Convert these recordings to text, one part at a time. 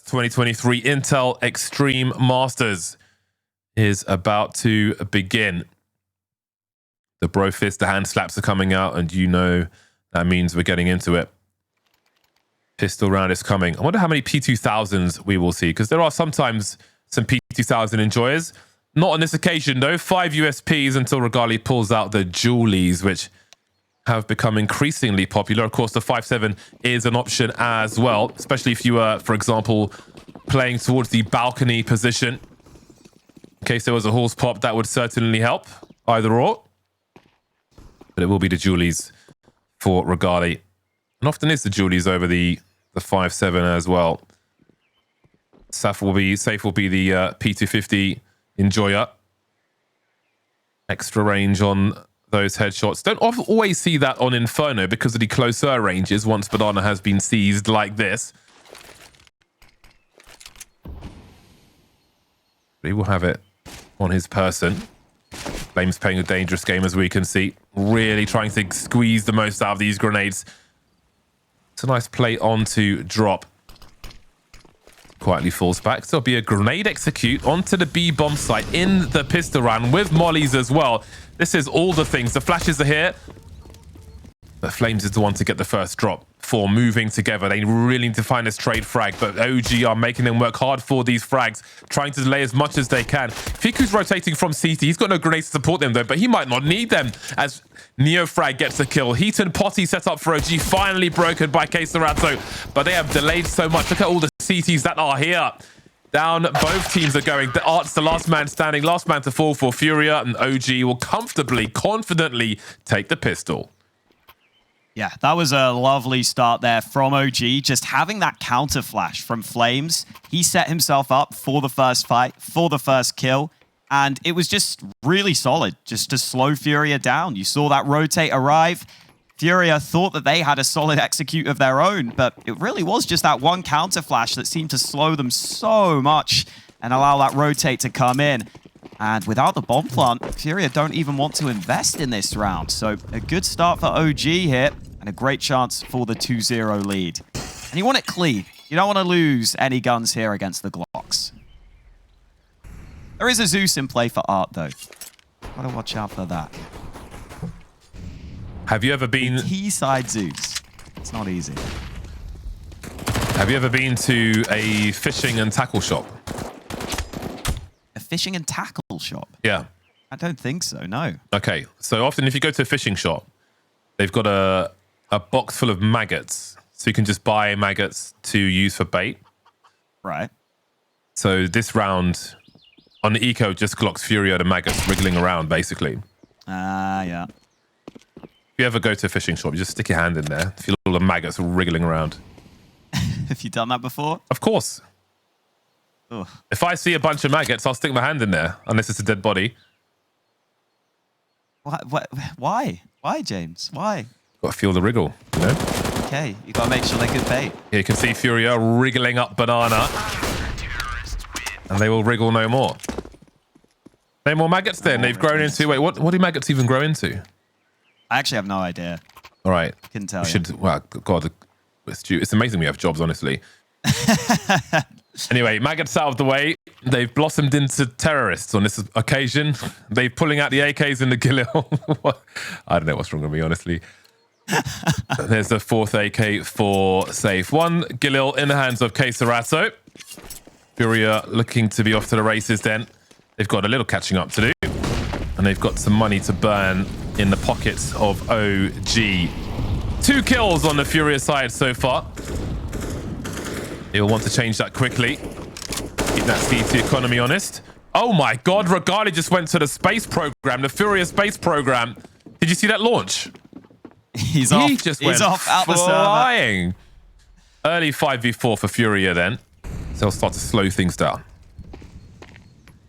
2023 Intel Extreme Masters is about to begin. The bro fist, the hand slaps are coming out, and you know that means we're getting into it. Pistol round is coming. I wonder how many P2000s we will see, because there are sometimes some P2000 enjoyers. Not on this occasion, though. 5 USPs until Regali pulls out the Julies, which have become increasingly popular. Of course, the 5.7 is an option as well, especially if you are, for example, playing towards the balcony position. In case there was a horse pop, that would certainly help, either or. But it will be the Julies for Regali. And often is the Julies over the 5.7 as well. Safe will be the P250 enjoyer. Extra range on those headshots. Don't always see that on Inferno because of the closer ranges once Banana has been seized like this. But he will have it on his person. flameZ playing a dangerous game, as we can see. Really trying to squeeze the most out of these grenades. It's a nice play onto drop. Quietly falls back. So there'll be a grenade execute onto the B bomb site in the pistol round with mollies as well. This is all the things. The flashes are here. But flameZ is the one to get the first drop for moving together. They really need to find this trade frag, but OG are making them work hard for these frags, trying to delay as much as they can. Fiku's rotating from CT. He's got no grenades to support them, though, but he might not need them as NEOFRAG gets a kill. Heat and Potty set up for OG, finally broken by KSCERATO, but they have delayed so much. Look at all the CTs that are here. Down, both teams are going. The Art's the last man standing, last man to fall for FURIA, and OG will comfortably, confidently take the pistol. Yeah, that was a lovely start there from OG. Just having that counter flash from flameZ. He set himself up for the first fight, for the first kill. And it was just really solid, just to slow FURIA down. You saw that rotate arrive. FURIA thought that they had a solid execute of their own, but it really was just that one counter flash that seemed to slow them so much and allow that rotate to come in. And without the bomb plant, FURIA don't even want to invest in this round. So a good start for OG here. And a great chance for the 2-0 lead. And you want it clean. You don't want to lose any guns here against the Glocks. There is a Zeus in play for Art, though. Gotta watch out for that. Have you ever been... T-side Zeus. It's not easy. Have you ever been to a fishing and tackle shop? A fishing and tackle shop? Yeah. I don't think so, no. Okay, so often if you go to a fishing shop, they've got a box full of maggots. So you can just buy maggots to use for bait. Right. So this round on the eco just Glocks FURIA, the maggots wriggling around, basically. Yeah. If you ever go to a fishing shop, you just stick your hand in there. Feel all the maggots wriggling around. Have you done that before? Of course. Ugh. If I see a bunch of maggots, I'll stick my hand in there, unless it's a dead body. Why? Why, James? Why? Got to feel the wriggle, you know? Okay, you got to make sure they can bait. Yeah, you can see FURIA wriggling up Banana. And they will wriggle no more. No more maggots then. They've grown into... Wait, what do maggots even grow into? I actually have no idea. All right. Couldn't tell you. Well, God, it's amazing we have jobs, honestly. Anyway, maggots out of the way. They've blossomed into terrorists on this occasion. They're pulling out the AKs in the Galil. I don't know what's wrong with me, honestly. There's the fourth AK for safe. One Galil in the hands of KSCERATO. FURIA looking to be off to the races then. They've got a little catching up to do. And they've got some money to burn in the pockets of OG. 2 kills on the FURIA side so far. He'll want to change that quickly. Keep that CT economy honest. Oh my God, Regali just went to the space program, the FURIA space program. Did you see that launch? He's off. He's off out flying. The early 5v4 for FURIA then. So he'll start to slow things down.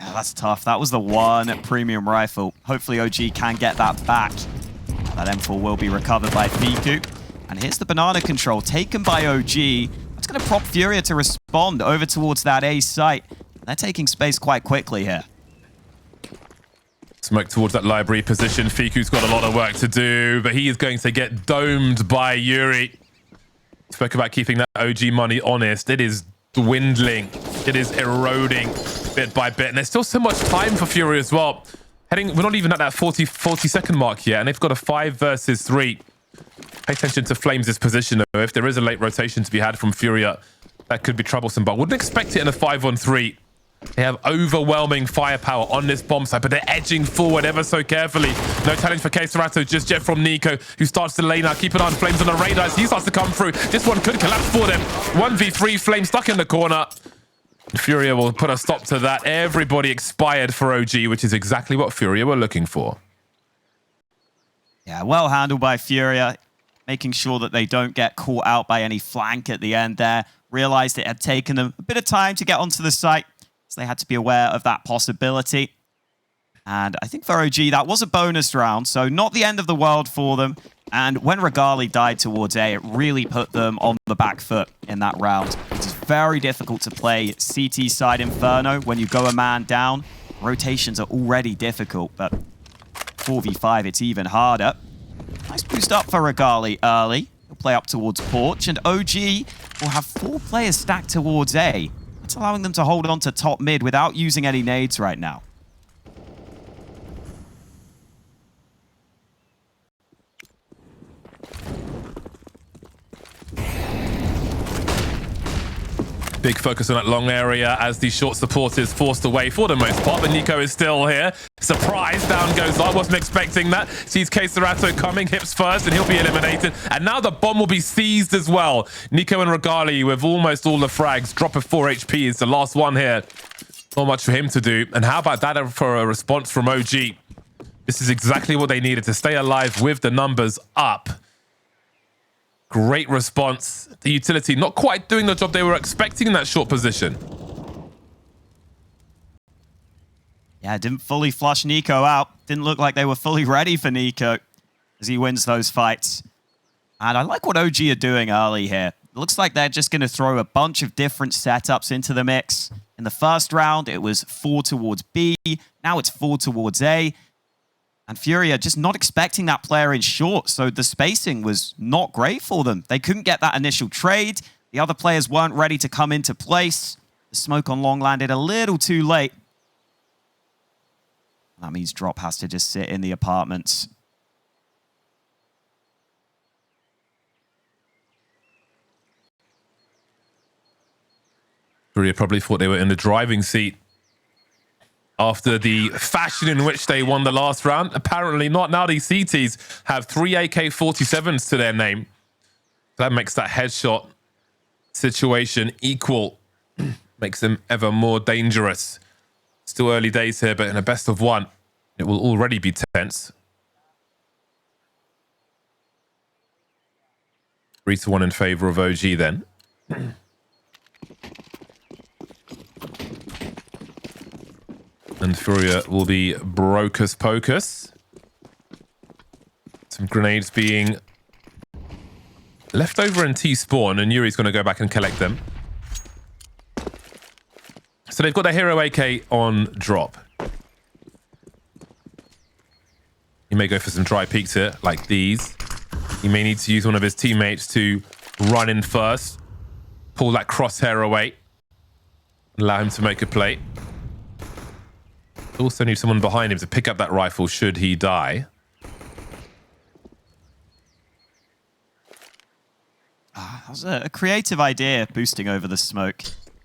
Yeah, that's tough. That was the one premium rifle. Hopefully OG can get that back. That M4 will be recovered by Fiku. And here's the banana control taken by OG. That's going to prompt FURIA to respond over towards that A site. They're taking space quite quickly here. Smoke towards that library position. Fiku's got a lot of work to do, but he is going to get domed by yuurih. Spoke about keeping that OG money honest. It is dwindling. It is eroding bit by bit. And there's still so much time for FURIA as well. We're not even at that 40-second mark yet, and they've got a 5 versus 3. Pay attention to flameZ's position, though. If there is a late rotation to be had from FURIA, that could be troublesome, but wouldn't expect it in a 5-on-3. They have overwhelming firepower on this bomb site, but they're edging forward ever so carefully. No challenge for KSCERATO just yet from niko, who starts to lay now. Keep an eye on flameZ on the radar as he starts to come through. This one could collapse for them. 1v3, flameZ stuck in the corner. FURIA will put a stop to that. Everybody expired for OG, which is exactly what FURIA were looking for. Yeah, well handled by FURIA, making sure that they don't get caught out by any flank at the end there. Realized it had taken them a bit of time to get onto the site, so they had to be aware of that possibility. And I think for OG, that was a bonus round, so not the end of the world for them. And when Regali died towards A, it really put them on the back foot in that round. It's very difficult to play CT side Inferno when you go a man down. Rotations are already difficult, but 4v5, it's even harder. Nice boost up for Regali early. He'll play up towards Porch, and OG will have 4 players stacked towards A. That's allowing them to hold on to top mid without using any nades right now. Big focus on that long area as the short support is forced away for the most part, but niko is still here. Surprise, down goes I wasn't expecting that. Sees KSCERATO coming, hips first, and he'll be eliminated. And now the bomb will be seized as well. niko and Regali with almost all the frags. Drop of 4 HP is the last one here. Not much for him to do. And how about that for a response from OG? This is exactly what they needed to stay alive with the numbers up. Great response. The utility not quite doing the job they were expecting in that short position. Yeah, didn't fully flush niko out. Didn't look like they were fully ready for niko as he wins those fights. And I like what OG are doing early here. It looks like they're just going to throw a bunch of different setups into the mix. In the first round, it was 4 towards B. Now it's 4 towards A. And FURIA just not expecting that player in short, so the spacing was not great for them. They couldn't get that initial trade. The other players weren't ready to come into place. The smoke on long landed a little too late. That means Drop has to just sit in the apartments. FURIA probably thought they were in the driving seat after the fashion in which they won the last round. Apparently not. Now these CTs have 3 AK-47s to their name. That makes that headshot situation equal. Makes them ever more dangerous. Still early days here, but in a best of 1, it will already be tense. 3-1 in favor of OG then. And FURIA will be Brocus Pocus. Some grenades being left over in T-spawn, and yuurih's going to go back and collect them. So they've got their hero AK on drop. He may go for some dry peeks here, like these. He may need to use one of his teammates to run in first, pull that crosshair away, allow him to make a play. Also need someone behind him to pick up that rifle should he die. That was a creative idea, boosting over the smoke.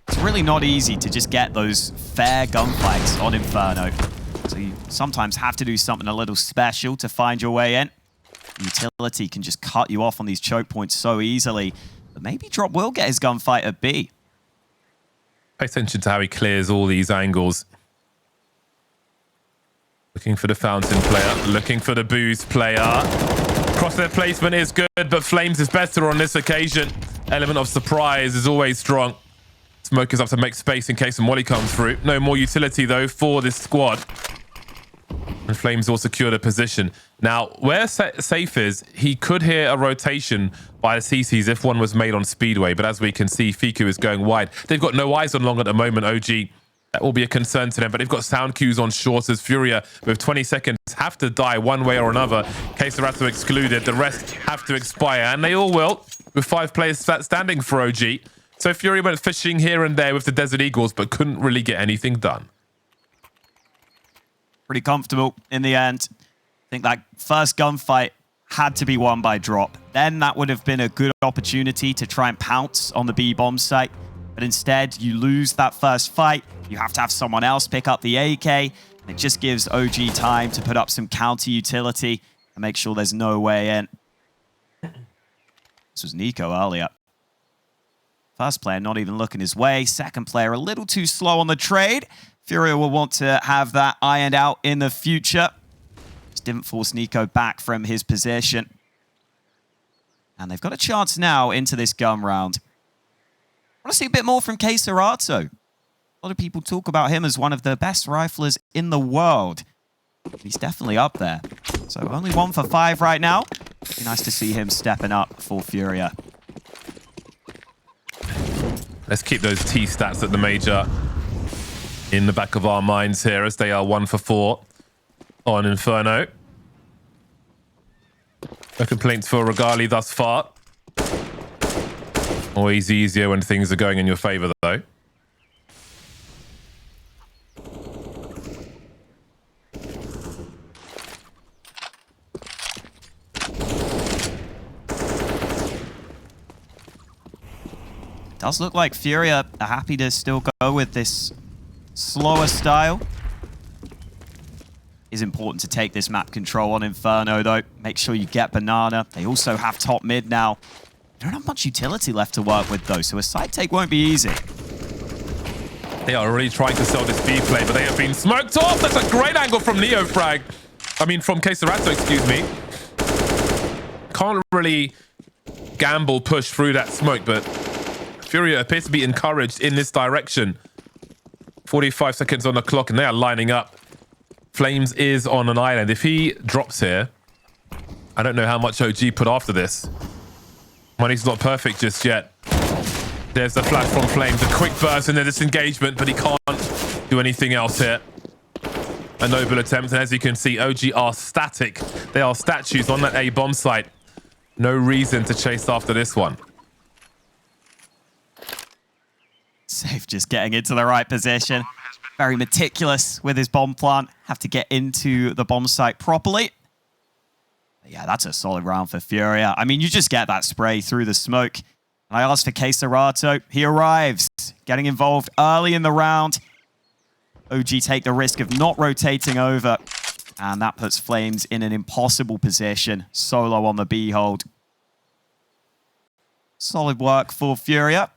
It's really not easy to just get those fair gunfights on Inferno. So you sometimes have to do something a little special to find your way in. Utility can just cut you off on these choke points so easily. But maybe Drop will get his gunfight at B. Pay attention to how he clears all these angles. Looking for the fountain player, looking for the booze player. Crosshair placement is good, but flameZ is better on this occasion. Element of surprise is always strong. Smoke is up to make space in case a molly comes through. No more utility though for this squad. And flameZ will secure the position. Now, where safe is, he could hear a rotation by the CCs if one was made on Speedway, but as we can see, Fiku is going wide. They've got no eyes on long at the moment, OG. That will be a concern to them, but they've got sound cues on short as FURIA with 20 seconds have to die one way or another. KSCERATO excluded, the rest have to expire, and they all will, with 5 players standing for OG. So Fury went fishing here and there with the Desert Eagles, but couldn't really get anything done. Pretty comfortable in the end. I think that first gunfight had to be won by drop. Then that would have been a good opportunity to try and pounce on the B bomb site. But instead, you lose that first fight. You have to have someone else pick up the AK. And it just gives OG time to put up some counter utility and make sure there's no way in. This was niko earlier. First player not even looking his way. Second player a little too slow on the trade. FURIA will want to have that ironed out in the future. Just didn't force niko back from his position. And they've got a chance now into this gun round. I want to see a bit more from KSCERATO. A lot of people talk about him as one of the best riflers in the world. He's definitely up there. So only 1 for 5 right now. Be nice to see him stepping up for FURIA. Let's keep those T stats at the major in the back of our minds here as they are 1 for 4 on Inferno. No complaints for Regali thus far. Always easier when things are going in your favor, though. Does look like FURIA are happy to still go with this slower style. It's important to take this map control on Inferno, though. Make sure you get banana. They also have top mid now. They don't have much utility left to work with, though, so a side take won't be easy. They are really trying to sell this B play, but they have been smoked off. That's a great angle from NEOFRAG. I mean, from KSCERATO, excuse me. Can't really gamble push through that smoke, but FURIA appears to be encouraged in this direction. 45 seconds on the clock, and they are lining up. flameZ is on an island. If he drops here, I don't know how much OG put after this. Money's not perfect just yet. There's the flash from flameZ, a quick burst in the disengagement, but he can't do anything else here. A noble attempt, and as you can see, OG are static. They are statues on that A bomb site. No reason to chase after this one. Safe just getting into the right position. Very meticulous with his bomb plant. Have to get into the bomb site properly. But yeah, that's a solid round for FURIA. I mean, you just get that spray through the smoke. And I asked for KSCERATO. He arrives, getting involved early in the round. OG take the risk of not rotating over. And that puts flameZ in an impossible position. Solo on the B hold. Solid work for FURIA.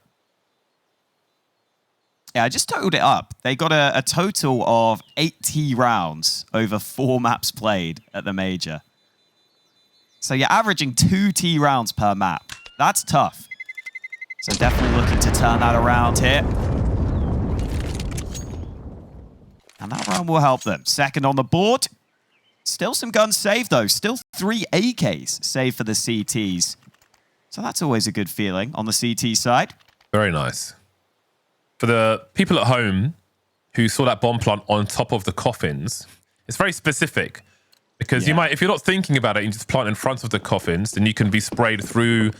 Yeah, I just totaled it up. They got a total of 80 rounds over 4 maps played at the major. So you're averaging 2 T rounds per map. That's tough. So definitely looking to turn that around here. And that round will help them. Second on the board. Still some guns saved, though. Still 3 AKs saved for the CTs. So that's always a good feeling on the CT side. Very nice. For the people at home who saw that bomb plant on top of the coffins, it's very specific. Because you might, if you're not thinking about it, you just plant in front of the coffins, then you can be sprayed through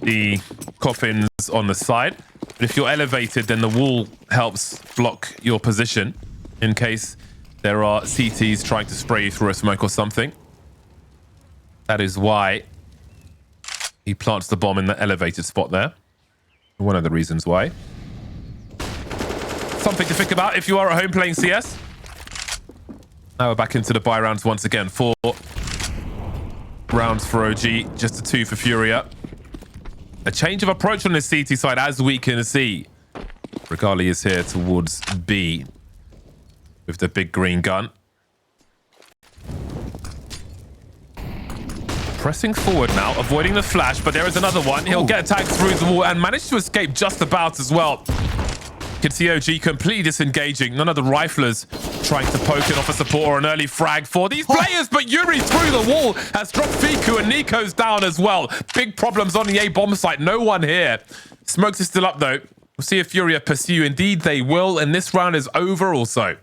the coffins on the side. But if you're elevated, then the wall helps block your position in case there are CTs trying to spray you through a smoke or something. That is why he plants the bomb in the elevated spot there. One of the reasons why. Something to think about if you are at home playing CS. Now we're back into the buy rounds once again. 4 rounds for OG, just a 2 for FURIA. A change of approach on this CT side, as we can see. Regali is here towards B with the big green gun. Pressing forward now, avoiding the flash, but there is another one. He'll get tagged through the wall and manage to escape just about as well. You can see OG completely disengaging. None of the riflers trying to poke it off a support or an early frag for these players, but yuurih through the wall has dropped Fiku and niko's down as well. Big problems on the A bomb site. No one here. Smokes is still up though. We'll see if FURIA pursue. Indeed they will, and this round is over also.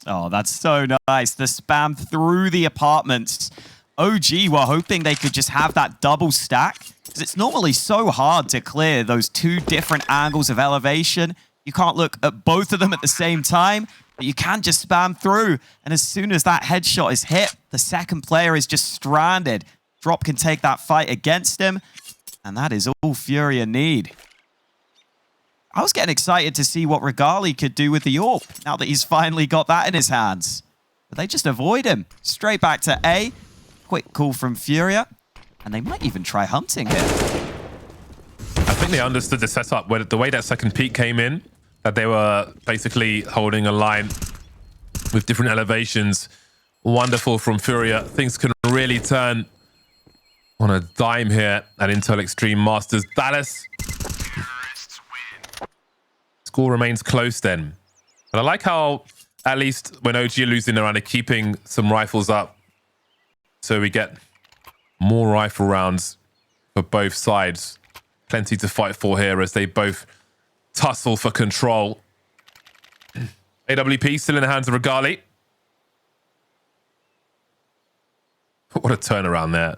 Oh, that's so nice. The spam through the apartments. OG were hoping they could just have that double stack because it's normally so hard to clear those two different angles of elevation. You can't look at both of them at the same time, but you can just spam through. And as soon as that headshot is hit, the second player is just stranded. Drop can take that fight against him, and that is all FURIA need. I was getting excited to see what Regali could do with the AWP, now that he's finally got that in his hands. But they just avoid him. Straight back to A. Quick call from FURIA. And they might even try hunting here. I think they understood the setup, where the way that second peak came in, that they were basically holding a line with different elevations. Wonderful from FURIA. Things can really turn on a dime here at Intel Extreme Masters. Dallas. Score remains close then. But I like how, at least when OG are losing around, they're keeping some rifles up. So we get more rifle rounds for both sides. Plenty to fight for here as they both tussle for control. AWP still in the hands of Regali. What a turnaround there.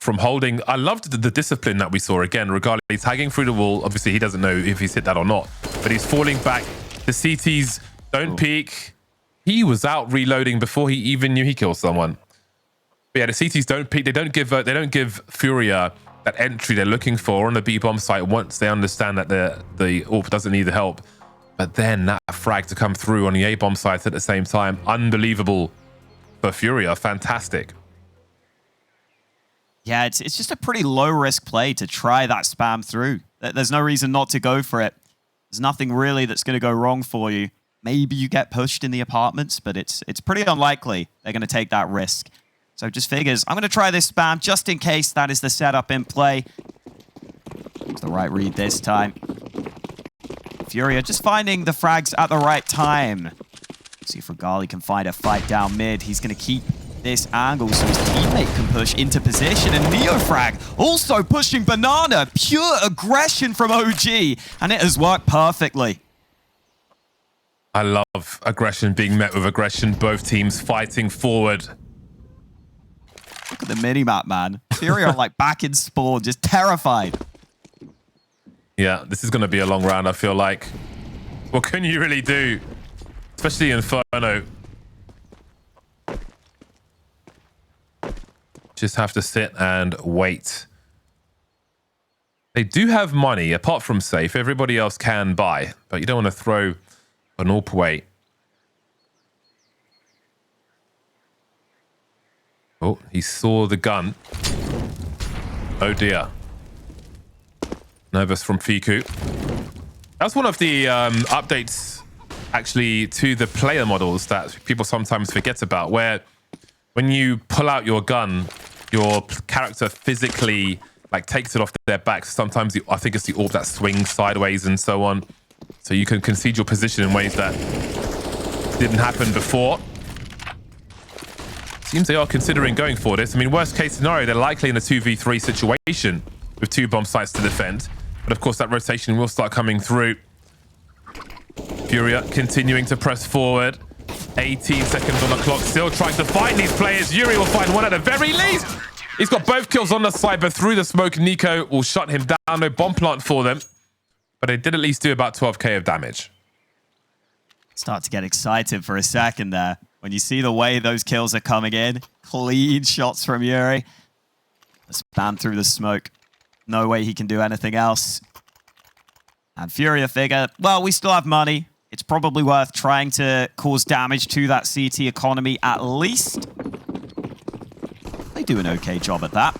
From holding, I loved the discipline that we saw again. Regali tagging through the wall. Obviously, he doesn't know if he's hit that or not, but he's falling back. The CTs don't peek. He was out reloading before he even knew he killed someone. But yeah, the CTs don't peek. They don't give FURIA that entry they're looking for on the B bomb site once they understand that the AWP doesn't need the help. But then that frag to come through on the A bomb site at the same time, unbelievable for FURIA. Fantastic. Yeah, it's just a pretty low-risk play to try that spam through. There's no reason not to go for it. There's nothing really that's going to go wrong for you. Maybe you get pushed in the apartments, but it's pretty unlikely they're going to take that risk. So just figures, I'm going to try this spam just in case that is the setup in play. It's the right read this time. FURIA just finding the frags at the right time. See if Regali can find a fight down mid. He's going to keep this angle so his teammate can push into position. And NEOFRAG also pushing Banana. Pure aggression from OG. And it has worked perfectly. I love aggression being met with aggression. Both teams fighting forward. Look at the minimap, man. FURIA are like back in spawn, just terrified. Yeah, this is going to be a long round, I feel like. What can you really do? Especially Inferno. Just have to sit and wait. They do have money, apart from safe. Everybody else can buy, but you don't want to throw an AWP away. Oh, he saw the gun. Oh dear. Nervous from Fiku. That's one of the updates, actually, to the player models that people sometimes forget about, where when you pull out your gun, your character physically takes it off their back. Sometimes I think it's the AWP that swings sideways and so on. So you can concede your position in ways that didn't happen before. Seems they are considering going for this. I mean, worst case scenario, they're likely in a 2v3 situation with 2 bomb sites to defend. But of course, that rotation will start coming through. FURIA continuing to press forward. 18 seconds on the clock, still trying to find these players. yuurih will find one at the very least. He's got both kills on the side, but through the smoke, niko will shut him down. No bomb plant for them. But they did at least do about 12k of damage. Start to get excited for a second there. When you see the way those kills are coming in. Clean shots from yuurih. The spam through the smoke. No way he can do anything else. And FURIA figure, well, we still have money. It's probably worth trying to cause damage to that CT economy at least. They do an okay job at that.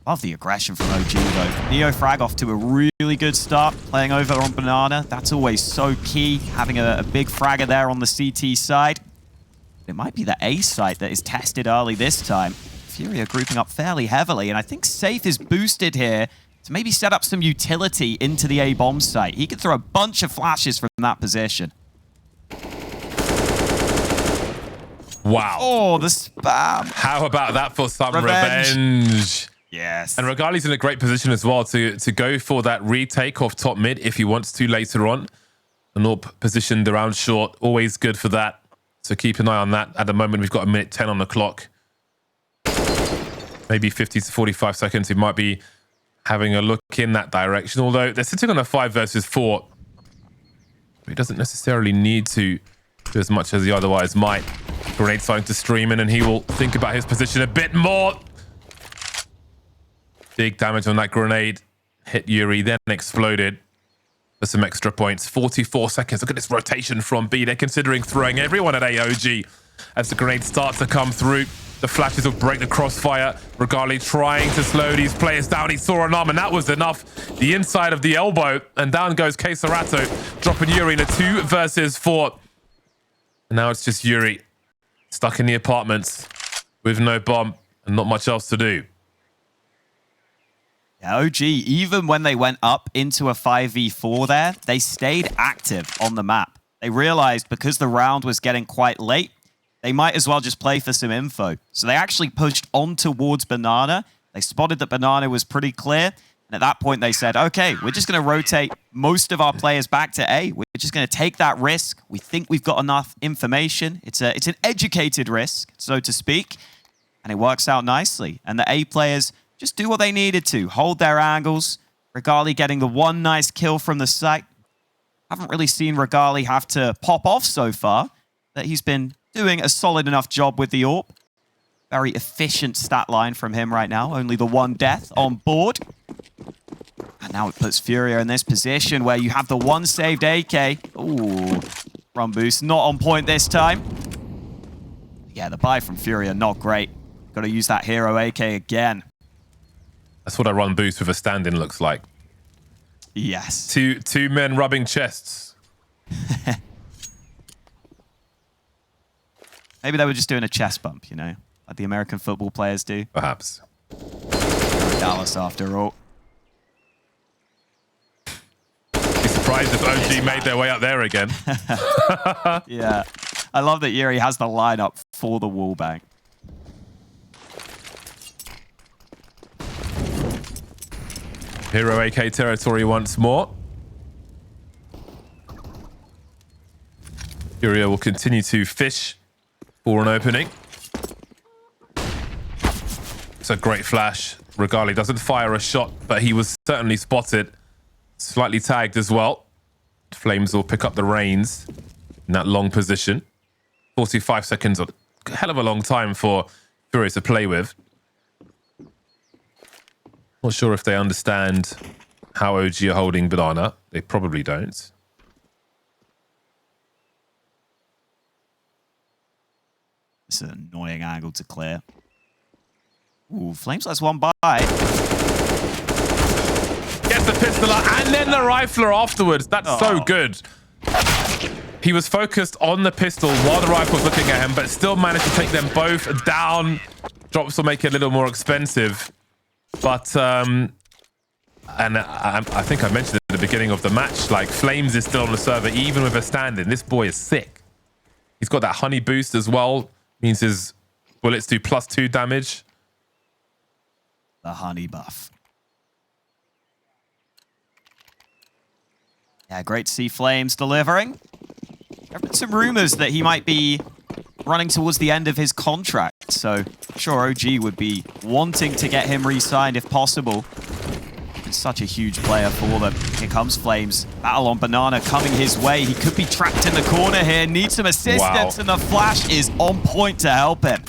Love the aggression from OG though. NEOFRAG off to a really good start, playing over on Banana. That's always so key, having a big fragger there on the CT side. It might be the A site that is tested early this time. FURIA grouping up fairly heavily, and I think Safe is boosted here to maybe set up some utility into the A bomb site. He could throw a bunch of flashes from that position. Wow. Oh, the spam. How about that for some revenge? Yes. And Regali's in a great position as well to go for that retake off top mid if he wants to later on. An AWP positioned around short, always good for that. So keep an eye on that. At the moment, we've got 1:10 on the clock. maybe 50 to 45 seconds, he might be having a look in that direction. Although they're sitting on a 5 versus 4. He doesn't necessarily need to do as much as he otherwise might. Grenade starting to stream in, and he will think about his position a bit more. Big damage on that grenade. Hit yuurih, then exploded for some extra points. 44 seconds. Look at this rotation from B. They're considering throwing everyone at AOG as the grenades start to come through. The flashes will break the crossfire. Regali trying to slow these players down. He saw an arm, and that was enough. The inside of the elbow, and down goes KSCERATO, dropping yuurih in a 2 versus 4. And now it's just yuurih stuck in the apartments with no bomb and not much else to do. Yeah, OG, even when they went up into a 5v4 there, they stayed active on the map. They realized because the round was getting quite late, they might as well just play for some info. So they actually pushed on towards Banana. They spotted that Banana was pretty clear. And at that point, they said, okay, we're just going to rotate most of our players back to A. We're just going to take that risk. We think we've got enough information. It's an educated risk, so to speak. And it works out nicely. And the A players just do what they needed to. Hold their angles. Regali getting the one nice kill from the site. Haven't really seen Regali have to pop off so far. That he's been doing a solid enough job with the AWP. Very efficient stat line from him right now. Only the 1 death on board. And now it puts FURIA in this position where you have the 1 saved AK. Ooh, run boost not on point this time. Yeah, the buy from FURIA, not great. Got to use that hero AK again. That's what a run boost with a stand-in looks like. Yes. Two men rubbing chests. Maybe they were just doing a chest bump, you know, like the American football players do. Perhaps. Dallas, after all. Be surprised if OG made their way up there again. Yeah. I love that yuurih has the lineup for the wallbang. Hero AK territory once more. FURIA will continue to fish for an opening. It's a great flash. Regali doesn't fire a shot, but he was certainly spotted. Slightly tagged as well. flameZ will pick up the reins in that long position. 45 seconds, a hell of a long time for FURIA to play with. Not sure if they understand how OG are holding Banana. They probably don't. It's an annoying angle to clear. Ooh, flameZ lets one by. Gets the pistol out and then the rifler afterwards. That's so good. He was focused on the pistol while the rifle was looking at him, but still managed to take them both down. Drops will make it a little more expensive. But, and I think I mentioned at the beginning of the match, like flameZ is still on the server, even with a stand-in. This boy is sick. He's got that honey boost as well. Means his bullets do +2 damage. The honey buff. Yeah, great to see flameZ delivering. There have been some rumors that he might be running towards the end of his contract, so I'm sure OG would be wanting to get him re-signed if possible. He's such a huge player for them. Here comes flameZ. Battle on Banana coming his way. He could be trapped in the corner here. Needs some assistance, and the flash is on point to help him.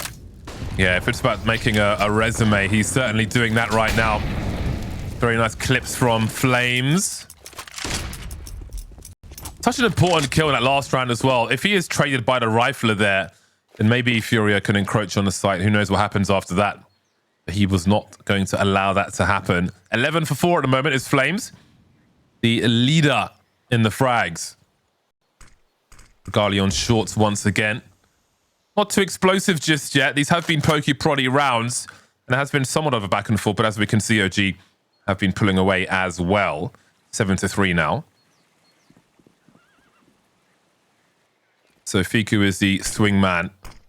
Yeah, if it's about making a resume, he's certainly doing that right now. Very nice clips from flameZ. Such an important kill in that last round as well. If he is traded by the rifler there, then maybe FURIA can encroach on the site. Who knows what happens after that? But he was not going to allow that to happen. 11 for 4 at the moment is flameZ, the leader in the frags. Regali on shorts once again. Not too explosive just yet. These have been pokey-proddy rounds, and it has been somewhat of a back and forth, but as we can see, OG have been pulling away as well. 7-3 now. So Fiku is the swing man,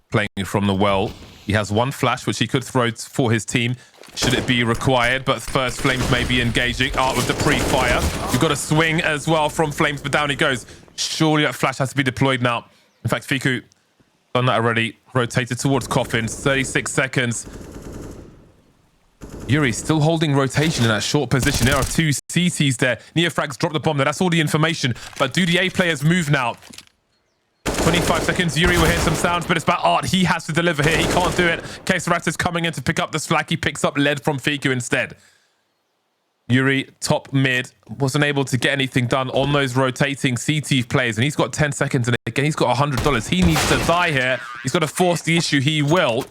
playing from the well. He has one flash, which he could throw for his team, should it be required. But first, flameZ may be engaging out with the pre-fire. You've got a swing as well from flameZ, but down he goes. Surely that flash has to be deployed now. In fact, Fiku done that already. Rotated towards coffins. 36 seconds. yuurih still holding rotation in that short position. There are two CTs there. NEOFRAG's dropped the bomb there. That's all the information. But do the A players move now? 25 seconds. yuurih will hear some sounds, but it's about Art. He has to deliver here. He can't do it. KSCERATO's coming in to pick up the slack. He picks up lead from Fiku instead. yuurih, top mid, wasn't able to get anything done on those rotating CT players, and he's got 10 seconds, and again, he's got $100. He needs to die here. He's got to force the issue. He will.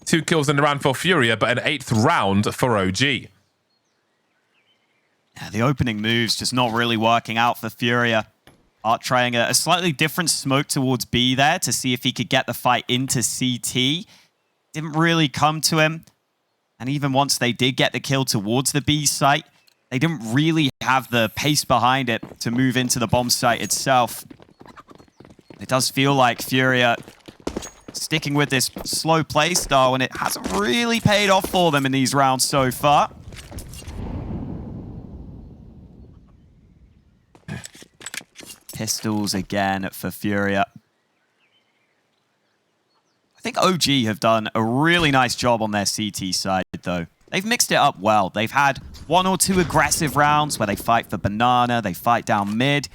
2 kills in the round for FURIA, but an 8th round for OG. Yeah, the opening moves just not really working out for FURIA. Art trying a slightly different smoke towards B there to see if he could get the fight into CT. Didn't really come to him. And even once they did get the kill towards the B site, they didn't really have the pace behind it to move into the bomb site itself. It does feel like FURIA sticking with this slow play style, and it hasn't really paid off for them in these rounds so far. Pistols again for FURIA. I think OG have done a really nice job on their CT side, though. They've mixed it up well. They've had 1 or 2 aggressive rounds where they fight for banana, they fight down mid.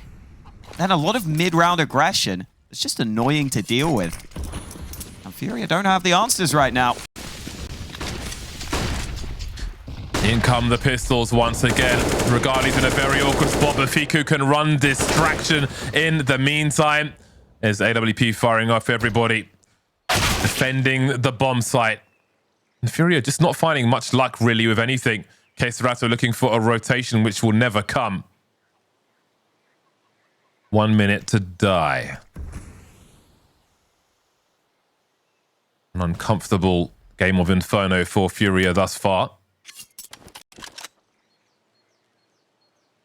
Then a lot of mid-round aggression. It's just annoying to deal with. And FURIA don't have the answers right now. In come the pistols once again. Regali's in a very awkward spot, but Fiku can run distraction in the meantime. There's AWP firing off everybody. Defending the bomb site. And FURIA just not finding much luck really with anything. KSCERATO looking for a rotation which will never come. 1 minute to die. An uncomfortable game of Inferno for FURIA thus far.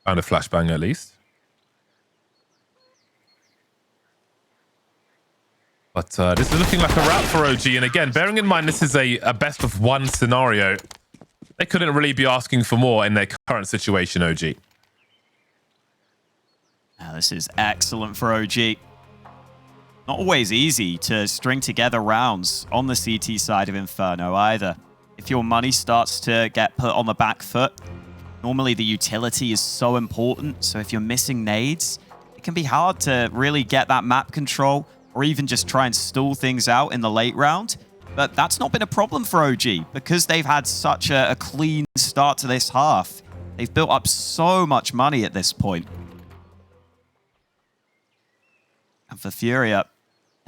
Found a flashbang at least. But this is looking like a wrap for OG. And again, bearing in mind this is a best of 1 scenario, they couldn't really be asking for more in their current situation, OG. Now, this is excellent for OG. Not always easy to string together rounds on the CT side of Inferno either. If your money starts to get put on the back foot, normally the utility is so important. So if you're missing nades, it can be hard to really get that map control or even just try and stall things out in the late round. But that's not been a problem for OG because they've had such a clean start to this half. They've built up so much money at this point. And for FURIA,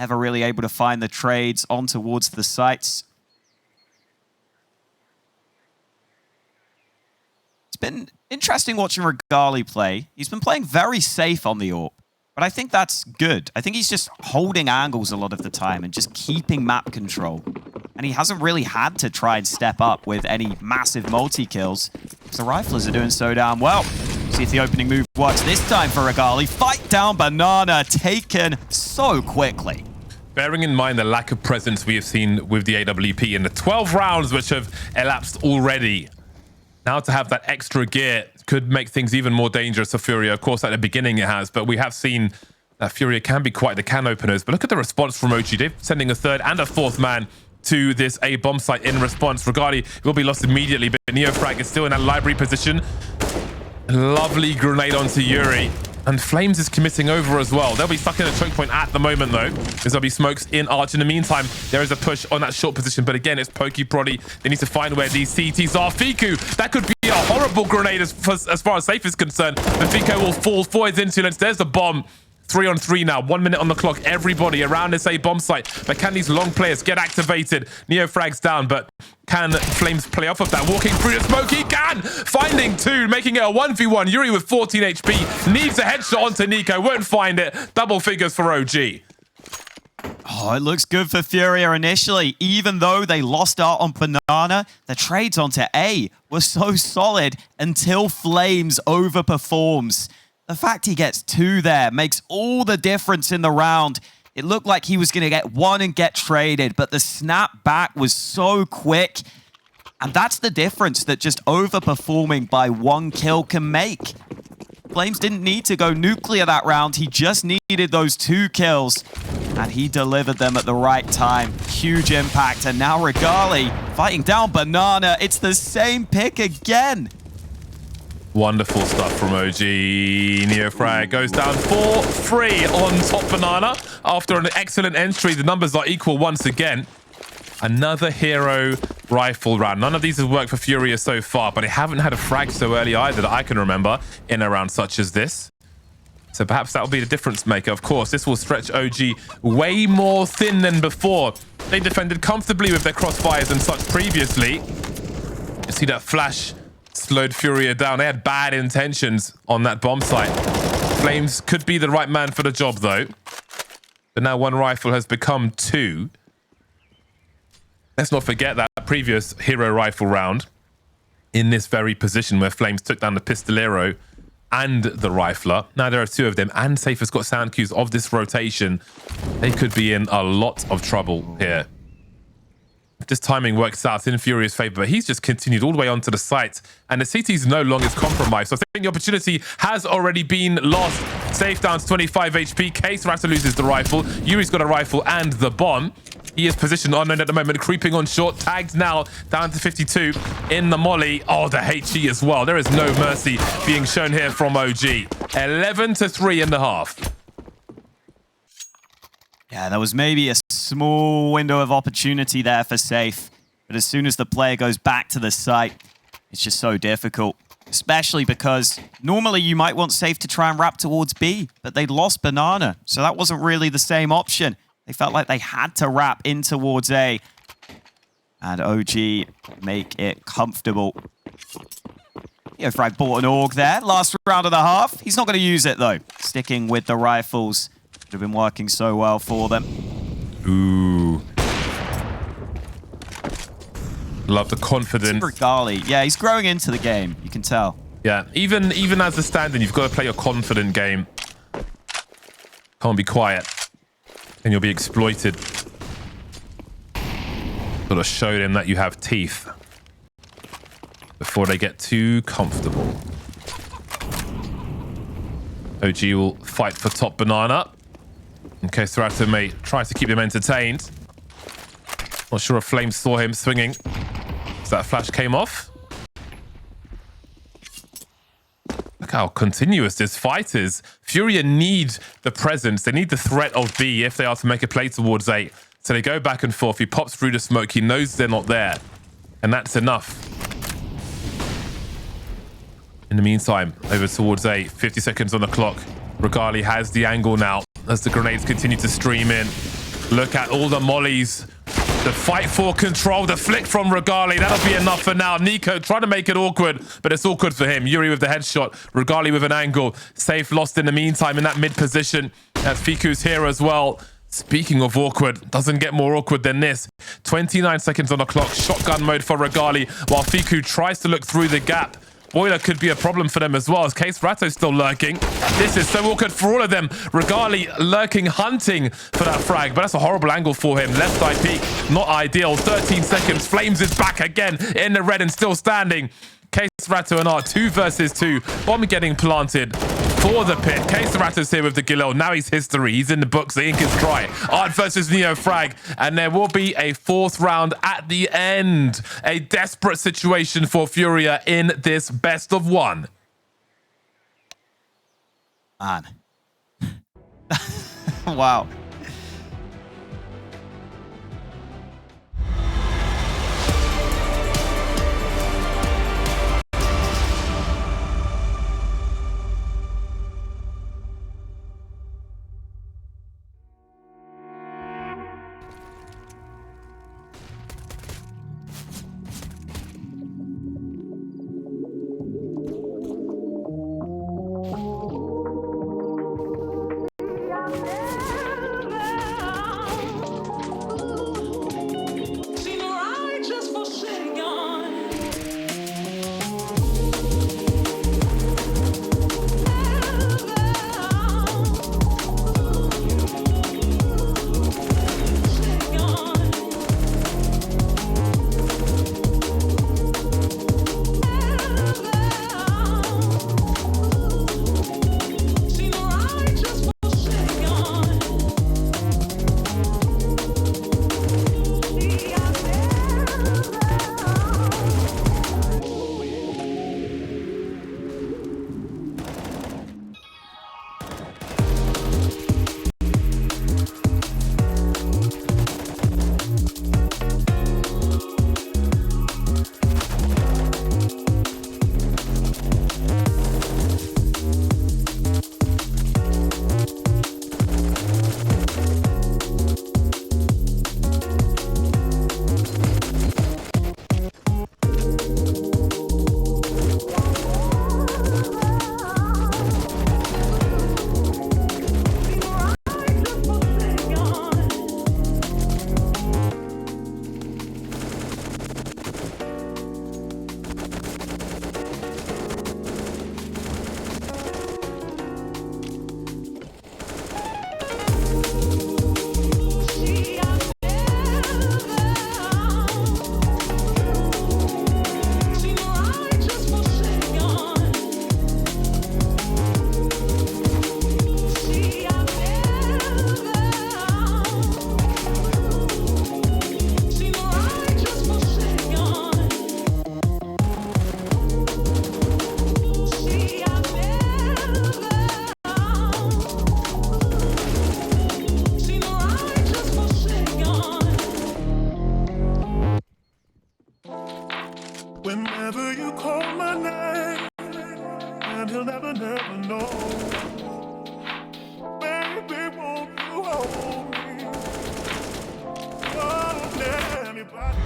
never really able to find the trades on towards the sites. It's been interesting watching Regali play. He's been playing very safe on the AWP. But I think that's good. I think he's just holding angles a lot of the time and just keeping map control. And he hasn't really had to try and step up with any massive multi-kills. The riflers are doing so damn well. See if the opening move works this time for Regali. Fight down banana, taken so quickly. Bearing in mind the lack of presence we have seen with the AWP in the 12 rounds which have elapsed already. Now to have that extra gear could make things even more dangerous for FURIA. Of course, at the beginning it has, but we have seen that FURIA can be quite the can openers. But look at the response from OG. They're sending a 3rd and a 4th man to this A bomb site in response. Regali will be lost immediately, but NEOFRAG is still in that library position. Lovely grenade onto yuurih. And flameZ is committing over as well. They'll be stuck in a choke point at the moment, though. There's be smokes in Arch. In the meantime, there is a push on that short position. But again, it's pokey proddy. They need to find where these CTs are. Fiku, that could be a horrible grenade as far as safe is concerned. But Fiku will fall for his insolence. There's the bomb. 3 on 3 now. 1 minute on the clock. Everybody around this A bomb site. But can these long players get activated? NEOFRAG's down, but can flameZ play off of that? Walking through the smoke, he can! Finding 2, making it a 1v1. yuurih with 14 HP. Needs a headshot onto niko. Won't find it. Double figures for OG. Oh, it looks good for FURIA initially. Even though they lost out on banana, the trades onto A were so solid until flameZ overperforms. The fact he gets 2 there makes all the difference in the round. It looked like he was going to get 1 and get traded, but the snap back was so quick. And that's the difference that just overperforming by 1 kill can make. flameZ didn't need to go nuclear that round. He just needed those 2 kills. And he delivered them at the right time. Huge impact. And now Regali fighting down Banana. It's the same pick again. Wonderful stuff from OG. NEOFRAG goes down 4-3 on top Banana. After an excellent entry, the numbers are equal once again. Another hero rifle round. None of these have worked for FURIA so far, but they haven't had a frag so early either that I can remember in a round such as this. So perhaps that will be the difference maker. Of course, this will stretch OG way more thin than before. They defended comfortably with their crossfires and such previously. You see that flash slowed FURIA down. They had bad intentions on that bomb site. flameZ could be the right man for the job, though. But now 1 rifle has become 2. Let's not forget that previous hero rifle round in this very position where flameZ took down the Pistolero and the Rifler. Now there are 2 of them, and Safer's got sound cues of this rotation. They could be in a lot of trouble here. If this timing works out in FURIA's favor, but he's just continued all the way onto the site, and the CT is no longer compromised. So I think the opportunity has already been lost. Safe down to 25 HP. KSCERATO loses the rifle. yuurih's got a rifle and the bomb. He is positioned unknown at the moment, creeping on short, tagged now down to 52 in the molly. Oh, the HE as well. There is no mercy being shown here from OG. 11-3 in the half. Yeah, there was maybe a small window of opportunity there for Safe. But as soon as the player goes back to the site, it's just so difficult. Especially because normally you might want Safe to try and wrap towards B, but they'd lost Banana. So that wasn't really the same option. They felt like they had to wrap in towards A. And OG make it comfortable. NEOFRAG bought an AUG there. Last round of the half. He's not going to use it, though. Sticking with the rifles. Would have been working so well for them. Ooh. Love the confidence. Regali. Yeah, he's growing into the game. You can tell. Yeah, even as a stand-in, you've got to play a confident game. Can't be quiet. And you'll be exploited. Got to show them that you have teeth before they get too comfortable. OG will fight for top Banana. Okay, KSCERATO may try to keep him entertained. Not sure if flameZ saw him swinging. So that flash came off. Look how continuous this fight is. FURIA need the presence. They need the threat of B if they are to make a play towards A. So they go back and forth. He pops through the smoke. He knows they're not there. And that's enough. In the meantime, over towards A. 50 seconds on the clock. Regali has the angle now as the grenades continue to stream in. Look at all the mollies. The fight for control, the flick from Regali. That'll be enough for now. niko trying to make it awkward, but it's awkward for him. yuurih with the headshot. Regali with an angle. Safe lost in the meantime in that mid position. That's FIKU's here as well. Speaking of awkward, doesn't get more awkward than this. 29 seconds on the clock. Shotgun mode for Regali while FIKU tries to look through the gap. Boiler could be a problem for them as well, as KSCERATO still lurking. This is so awkward for all of them. Regali lurking, hunting for that frag, but that's a horrible angle for him. Left eye peek, not ideal. 13 seconds. flameZ is back again in the red and still standing. KSCERATO and R 2 versus 2. Bomb getting planted for the pit. KSCERATO's here with the Galil. Now he's history. He's in the books. The ink is dry. Art versus NEOFRAG. And there will be a 4th round at the end. A desperate situation for FURIA in this best of 1. Man. Wow. Whenever you call my name, and he'll never, never know. Baby, won't you hold me? Don't let anybody.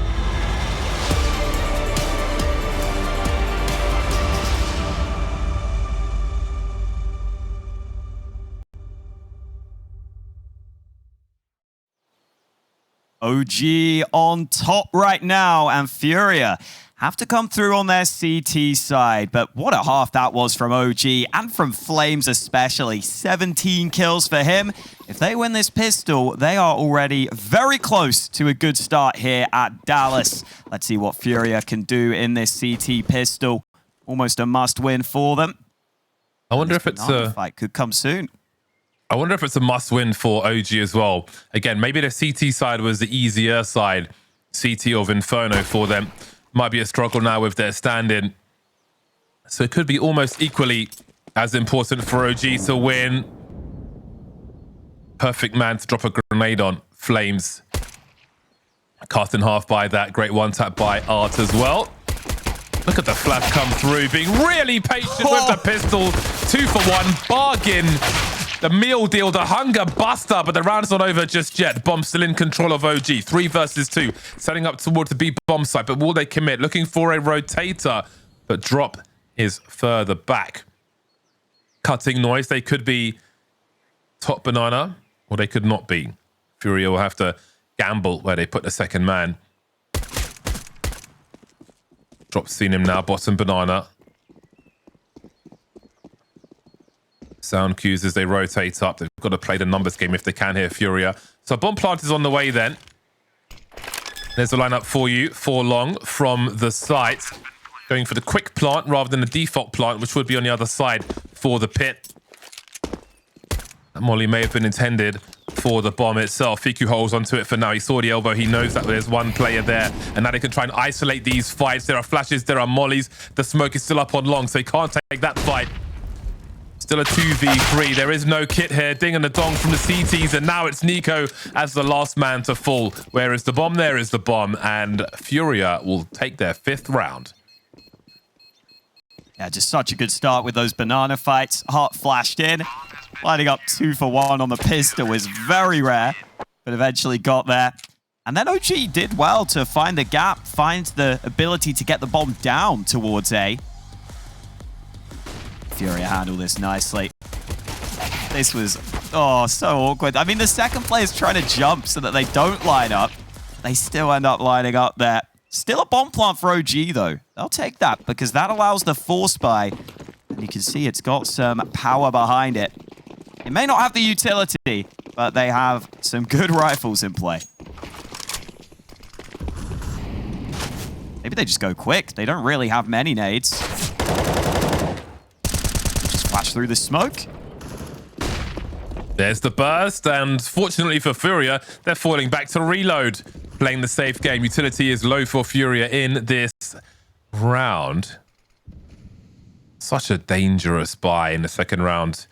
OG on top right now, and FURIA have to come through on their CT side. But what a half that was from OG, and from flameZ especially. 17 kills for him. If they win this pistol, they are already very close to a good start here at Dallas. Let's see what FURIA can do in this CT pistol. Almost a must-win for them. I wonder if it's a fight could come soon. I wonder if it's a must-win for OG as well. Again, maybe the CT side was the easier side. CT of Inferno for them. Might be a struggle now with their stand-in. So it could be almost equally as important for OG to win. Perfect man to drop a grenade on. flameZ. Cast in half by that. Great one-tap by Art as well. Look at the flash come through. Being really patient with the pistol. 2 for 1. Bargain. The meal deal, the hunger buster, but the round's not over just yet. Bomb still in control of OG. 3 versus 2. Setting up towards the B bomb site, but will they commit? Looking for a rotator, but drop is further back. Cutting noise. They could be top banana, or they could not be. FURIA will have to gamble where they put the second man. Drop seen him now, bottom banana. Sound cues as they rotate up. They've got to play the numbers game if they can here, FURIA. So bomb plant is on the way then. There's the lineup for you. 4 long from the site. Going for the quick plant rather than the default plant, which would be on the other side for the pit. That molly may have been intended for the bomb itself. FIKU holds onto it for now. He saw the elbow. He knows that there's one player there. And now they can try and isolate these fights. There are flashes. There are mollies. The smoke is still up on long, so he can't take that fight. Still a 2v3. There is no kit here. Ding and the dong from the CTs. And now it's niko as the last man to fall. Where is the bomb? There is the bomb. And FURIA will take their 5th round. Yeah, just such a good start with those banana fights. Heart flashed in. Lining up 2 for 1 on the pistol was very rare, but eventually got there. And then OG did well to find the gap, find the ability to get the bomb down towards A. FURIA handled this nicely. This was, so awkward. I mean, the second player's trying to jump so that they don't line up. They still end up lining up there. Still a bomb plant for OG, though. They'll take that because that allows the force buy. And you can see it's got some power behind it. It may not have the utility, but they have some good rifles in play. Maybe they just go quick. They don't really have many nades. Just flash through the smoke. There's the burst, and fortunately for FURIA, they're falling back to reload. Playing the safe game. Utility is low for FURIA in this round. Such a dangerous buy in the second round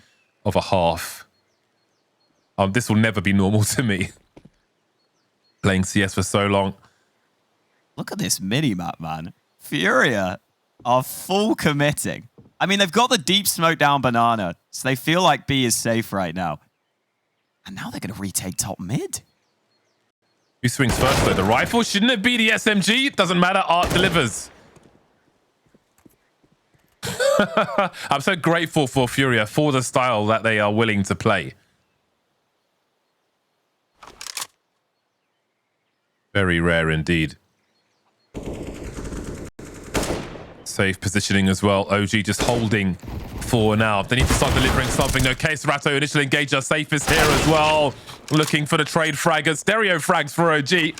of a half. This will never be normal to me. Playing CS for so long. Look at this mini-map, man. FURIA are full committing. I mean, they've got the deep smoke down banana, so they feel like B is safe right now. And now they're going to retake top mid. Who swings first, though? The rifle? Shouldn't it be the SMG? Doesn't matter. Art delivers. I'm so grateful for FURIA for the style that they are willing to play. Very rare indeed. Safe positioning as well. OG just holding for now. They need to start delivering something. No, KSCERATO initial engager safest here as well. Looking for the trade fraggers. Stereo frags for OG.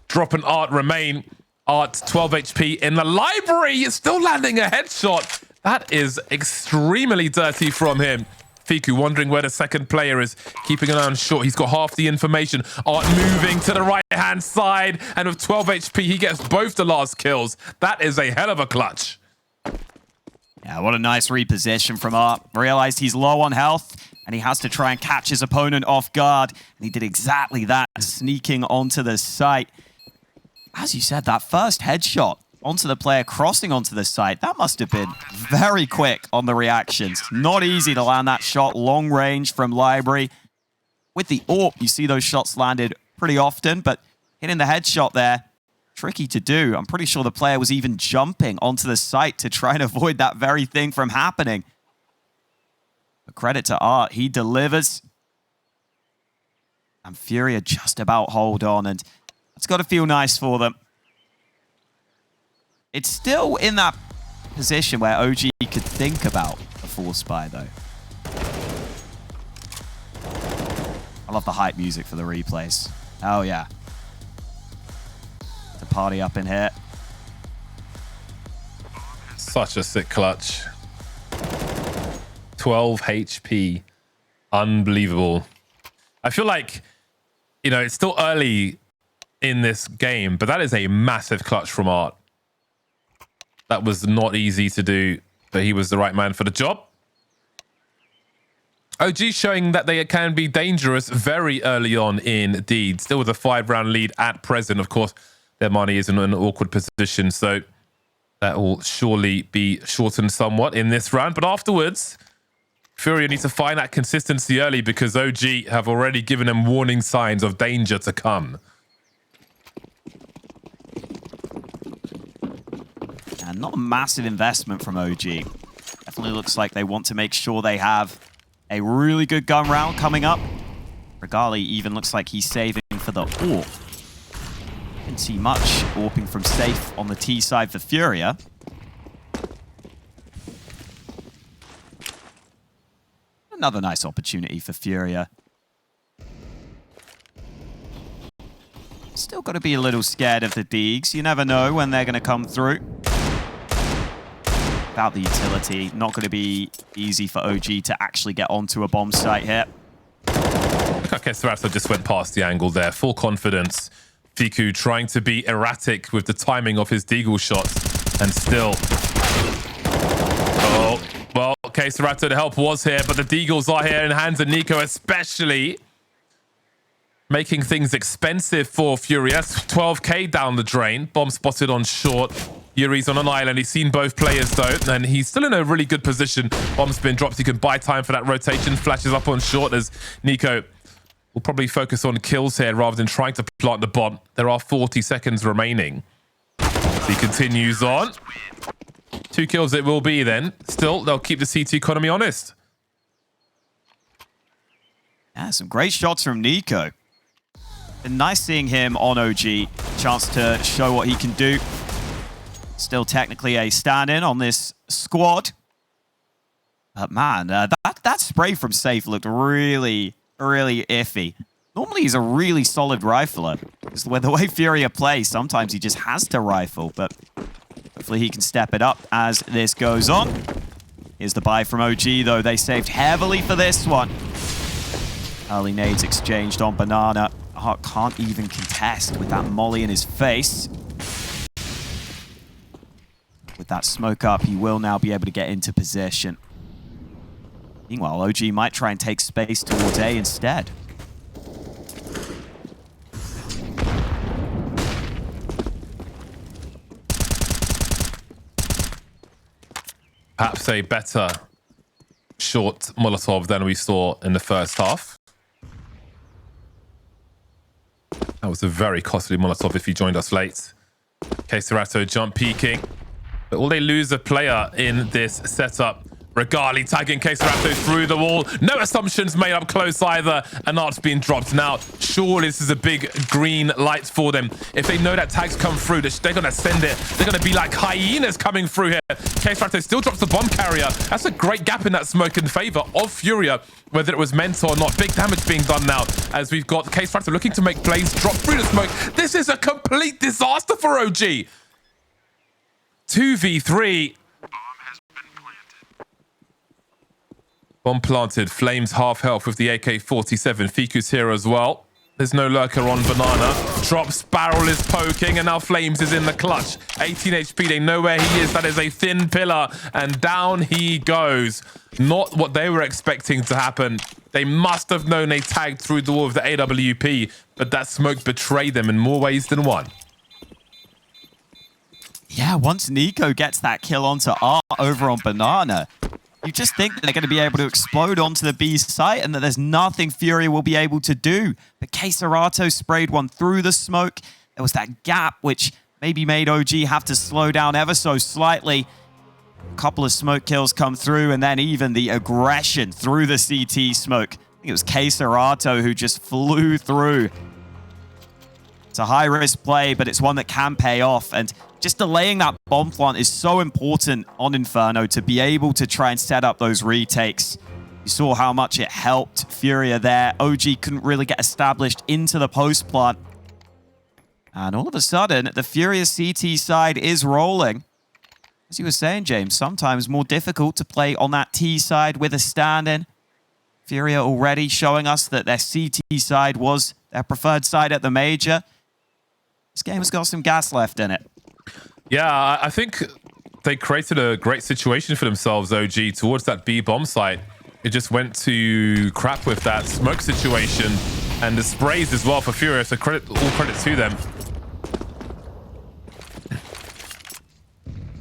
Drop and Art remain. Art 12 HP in the library. Still landing a headshot. That is extremely dirty from him. FIKU wondering where the second player is. Keeping an eye on short. He's got half the information. Art moving to the right-hand side. And with 12 HP, he gets both the last kills. That is a hell of a clutch. Yeah, what a nice reposition from Art. Realized he's low on health, and he has to try and catch his opponent off guard. And he did exactly that, sneaking onto the site. As you said, that first headshot onto the player crossing onto the site. That must have been very quick on the reactions. Not easy to land that shot long range from Library. With the AWP, you see those shots landed pretty often, but hitting the headshot there, tricky to do. I'm pretty sure the player was even jumping onto the site to try and avoid that very thing from happening. But credit to Art, he delivers. And FURIA just about hold on, and it's got to feel nice for them. It's still in that position where OG could think about a force buy, though. I love the hype music for the replays. Oh, yeah. The party up in here. Such a sick clutch. 12 HP. Unbelievable. I feel like, you know, it's still early in this game, but that is a massive clutch from Art. That was not easy to do, but he was the right man for the job. OG showing that they can be dangerous very early on indeed. Still with a 5-round lead at present. Of course, their money is in an awkward position, so that will surely be shortened somewhat in this round. But afterwards, FURIA needs to find that consistency early because OG have already given them warning signs of danger to come. And not a massive investment from OG. Definitely looks like they want to make sure they have a really good gun round coming up. Regali even looks like he's saving for the AWP. Didn't see much AWPing from safe on the T side for FURIA. Another nice opportunity for FURIA. Still got to be a little scared of the Deegs. You never know when they're going to come through. About the utility, not going to be easy for OG to actually get onto a bomb site here. Okay, KSCERATO just went past the angle there. Full confidence. Fiku trying to be erratic with the timing of his deagle shots. And still... Oh, well, KSCERATO, the help was here, but the deagles are here in the hands of niko especially. Making things expensive for FURIA. 12k down the drain. Bomb spotted on short. yuurih's on an island. He's seen both players though, and he's still in a really good position. Bomb's been dropped. He can buy time for that rotation. Flashes up on short as niko will probably focus on kills here rather than trying to plant the bomb. There are 40 seconds remaining. So he continues on. 2 kills it will be then. Still, they'll keep the C2 economy honest. Yeah, some great shots from niko. And nice seeing him on OG. Chance to show what he can do. Still technically a stand-in on this squad. But man, that spray from safe looked really, really iffy. Normally he's a really solid rifler. Because the way FURIA plays, sometimes he just has to rifle. But hopefully he can step it up as this goes on. Here's the buy from OG though. They saved heavily for this one. Early nades exchanged on Banana. Hart can't even contest with that molly in his face. With that smoke up, he will now be able to get into position. Meanwhile, OG might try and take space towards A instead. Perhaps a better short Molotov than we saw in the first half. That was a very costly Molotov if you joined us late. KSCERATO jump peeking. But will they lose a player in this setup? Regali tagging KSCERATO through the wall. No assumptions made up close either. And Art's being dropped now. Surely this is a big green light for them. If they know that tags come through, they're going to send it. They're going to be like hyenas coming through here. KSCERATO still drops the bomb carrier. That's a great gap in that smoke in favor of FURIA, whether it was meant or not. Big damage being done now as we've got KSCERATO looking to make plays, drop through the smoke. This is a complete disaster for OG. 2v3. Bomb planted. flameZ half health with the AK-47. Fiku's here as well. There's no lurker on Banana. Drops, barrel is poking, and now flameZ is in the clutch. 18 HP, they know where he is. That is a thin pillar, and down he goes. Not what they were expecting to happen. They must have known they tagged through the wall of the AWP, but that smoke betrayed them in more ways than one. Yeah, once niko gets that kill onto R over on Banana, you just think that they're going to be able to explode onto the B site and that there's nothing FURIA will be able to do. But KSCERATO sprayed one through the smoke. There was that gap which maybe made OG have to slow down ever so slightly. A couple of smoke kills come through, and then even the aggression through the CT smoke. I think it was KSCERATO who just flew through. It's a high-risk play, but it's one that can pay off. And just delaying that bomb plant is so important on Inferno to be able to try and set up those retakes. You saw how much it helped FURIA there. OG couldn't really get established into the post plant. And all of a sudden, the FURIA CT side is rolling. As you were saying, James, sometimes more difficult to play on that T side with a stand-in. FURIA already showing us that their CT side was their preferred side at the major. This game has got some gas left in it. Yeah, I think they created a great situation for themselves, OG, towards that B bomb site. It just went to crap with that smoke situation and the sprays as well for FURIA, so all credit to them.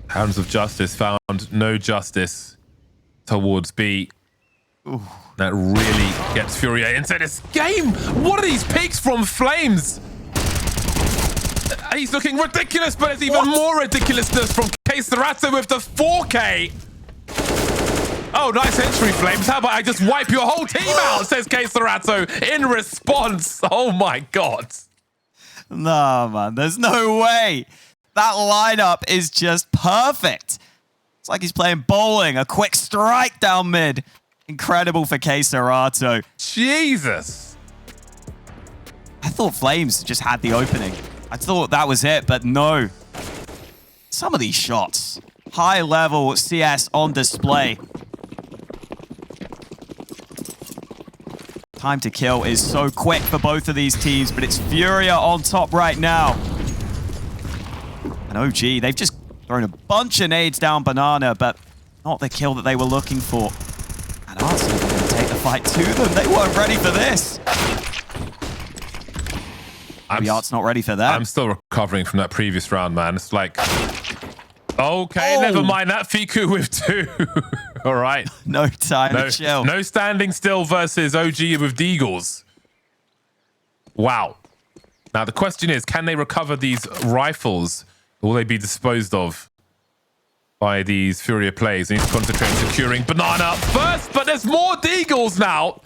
Hounds of Justice found no justice towards B. Ooh. That really gets FURIA into this game. What are these peaks from flameZ? He's looking ridiculous, but it's even more ridiculousness from KSCERATO with the 4K. Oh, nice entry, flameZ. How about I just wipe your whole team out, says KSCERATO in response. Oh my God. No, man, there's no way. That lineup is just perfect. It's like he's playing bowling. A quick strike down mid. Incredible for KSCERATO. Jesus. I thought flameZ just had the opening. I thought that was it, but no. Some of these shots. High level CS on display. Time to kill is so quick for both of these teams, but it's FURIA on top right now. And OG, they've just thrown a bunch of nades down Banana, but not the kill that they were looking for. And Arsenal are going to take the fight to them. They weren't ready for this. Maybe Art's not ready for that. I'm still recovering from that previous round, man. It's like, okay, never mind that. Fiku with 2. All right. No time to chill. No standing still versus OG with Deagles. Wow. Now, the question is, can they recover these rifles? Will they be disposed of by these FURIA plays? They need to concentrate on securing Banana first, but there's more Deagles now.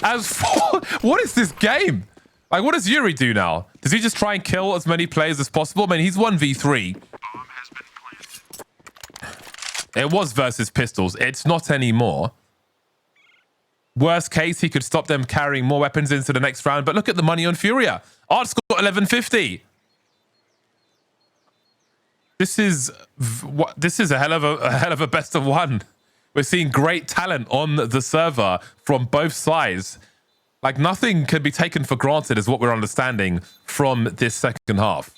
As for, what is this game? Like, what does yuurih do now? Does he just try and kill as many players as possible? I mean, he's 1v3. It was versus pistols. It's not anymore. Worst case, he could stop them carrying more weapons into the next round. But look at the money on FURIA. Art's got 1150. This is a hell of a best of one. We're seeing great talent on the server from both sides. Like, nothing can be taken for granted is what we're understanding from this second half.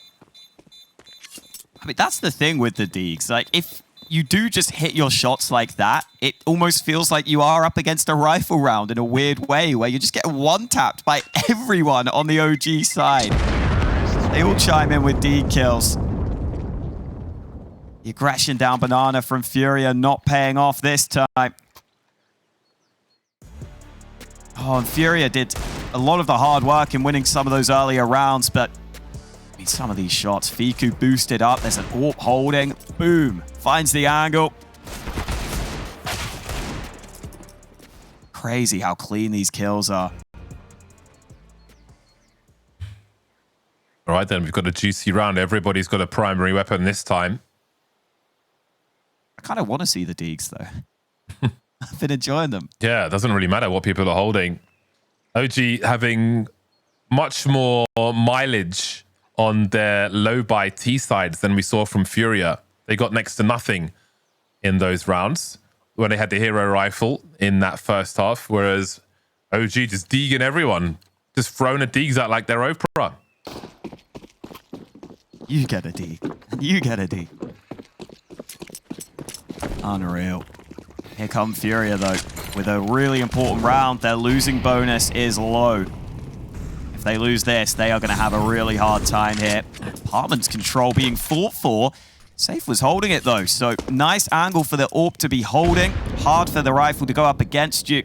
I mean, that's the thing with the Deags. Like, if you do just hit your shots like that, it almost feels like you are up against a rifle round in a weird way, where you just get one-tapped by everyone on the OG side. They all chime in with D kills. The aggression down Banana from FURIA not paying off this time. Oh, and FURIA did a lot of the hard work in winning some of those earlier rounds, but I mean, some of these shots, Fiku boosted up. There's an AWP holding. Boom. Finds the angle. Crazy how clean these kills are. All right, then. We've got a juicy round. Everybody's got a primary weapon this time. I kind of want to see the Deags, though. I've been enjoying them. Yeah, it doesn't really matter what people are holding. OG having much more mileage on their low buy T sides than we saw from FURIA. They got next to nothing in those rounds when they had the hero rifle in that first half, whereas OG just deegging everyone, just throwing a Deags out like they're Oprah. You get a D. You get a D. Unreal. Here come FURIA, though, with a really important round. Their losing bonus is low. If they lose this, they are going to have a really hard time here. Apartment's control being fought for. Safe was holding it, though. So nice angle for the AWP to be holding. Hard for the rifle to go up against you.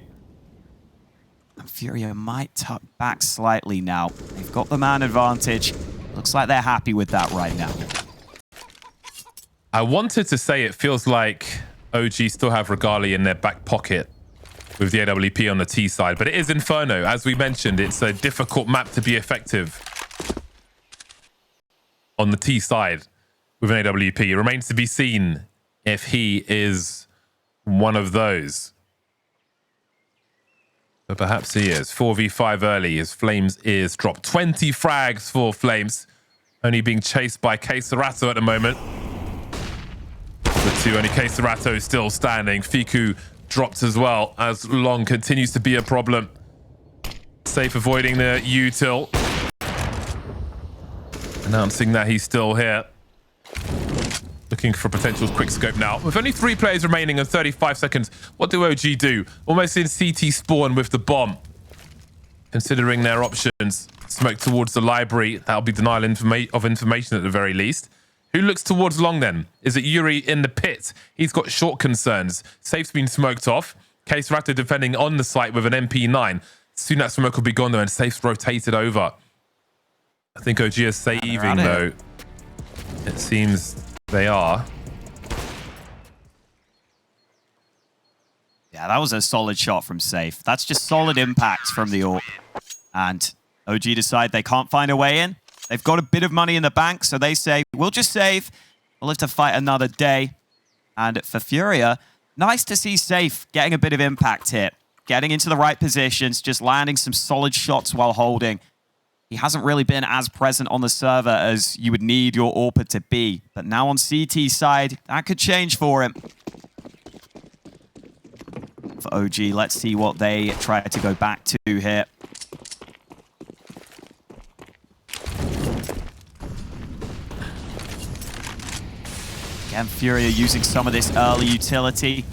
And FURIA might tuck back slightly now. They've got the man advantage. Looks like they're happy with that right now. I wanted to say it feels like OG still have Regali in their back pocket with the AWP on the T side, but it is Inferno. As we mentioned, it's a difficult map to be effective on the T side with an AWP. It remains to be seen if he is one of those. But perhaps he is. 4v5 early as flameZ is dropped. 20 frags for flameZ. Only being chased by KSCERATO at the moment. The two, only KSCERATO still standing. Fiku dropped as well as long continues to be a problem. Safe avoiding the util. Announcing that he's still here. Looking for potential quick scope now. With only 3 players remaining and 35 seconds, what do OG do? Almost in CT spawn with the bomb. Considering their options. Smoke towards the library. That'll be denial of information at the very least. Who looks towards long then? Is it yuurih in the pit? He's got short concerns. Safe's been smoked off. KSCERATO defending on the site with an MP9. Soon that smoke will be gone though and Safe's rotated over. I think OG is saving though. It seems they are. Yeah, that was a solid shot from Safe. That's just solid impact from the AWP. And OG decide they can't find a way in. They've got a bit of money in the bank, so they say, we'll just save. We'll live to fight another day. And for FURIA, nice to see Safe getting a bit of impact here. Getting into the right positions, just landing some solid shots while holding. He hasn't really been as present on the server as you would need your AWPer to be. But now on CT side, that could change for him. For OG, let's see what they try to go back to here. Again, FURIA using some of this early utility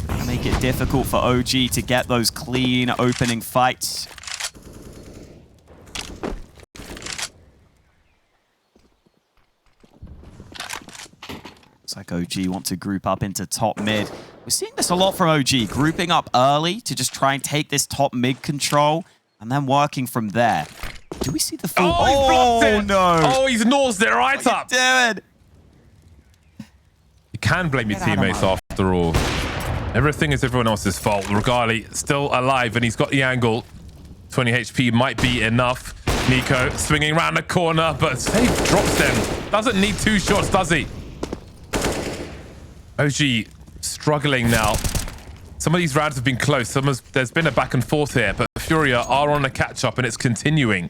to make it difficult for OG to get those clean opening fights. Looks like OG want to group up into top mid. We're seeing this a lot from OG, grouping up early to just try and take this top mid control and then working from there. Do we see the full... Oh, he's blocked it! No! Oh, he's nosed it right up! What are you doing? You can blame your teammates after all. Everything is everyone else's fault. Regali still alive and he's got the angle. 20 HP might be enough. niko swinging around the corner, but Safe drops them. Doesn't need 2 shots, does he? OG struggling now. Some of these rounds have been close. There's been a back and forth here, but FURIA are on a catch-up and it's continuing.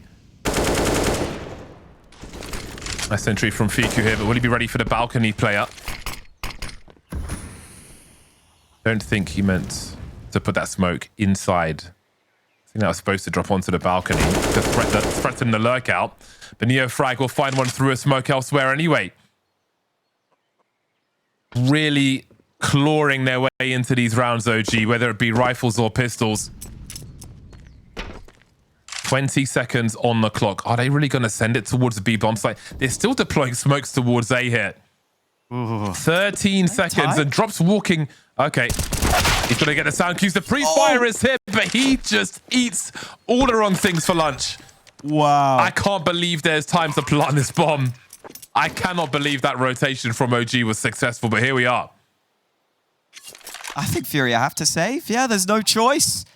Nice entry from Fiku here, but will he be ready for the balcony player? Don't think he meant to put that smoke inside. I think that was supposed to drop onto the balcony to threaten the lurkout. But NEOFRAG will find one through a smoke elsewhere anyway. Really clawing their way into these rounds, OG, whether it be rifles or pistols. 20 seconds on the clock. Are they really going to send it towards the B bomb site? They're still deploying smokes towards A here. Ooh. 13 seconds and drops walking. Okay. He's going to get the sound cues. The pre-fire is here, but he just eats all the wrong things for lunch. Wow. I can't believe there's time to plant this bomb. I cannot believe that rotation from OG was successful, but here we are. I think FURIA have to save. Yeah, there's no choice.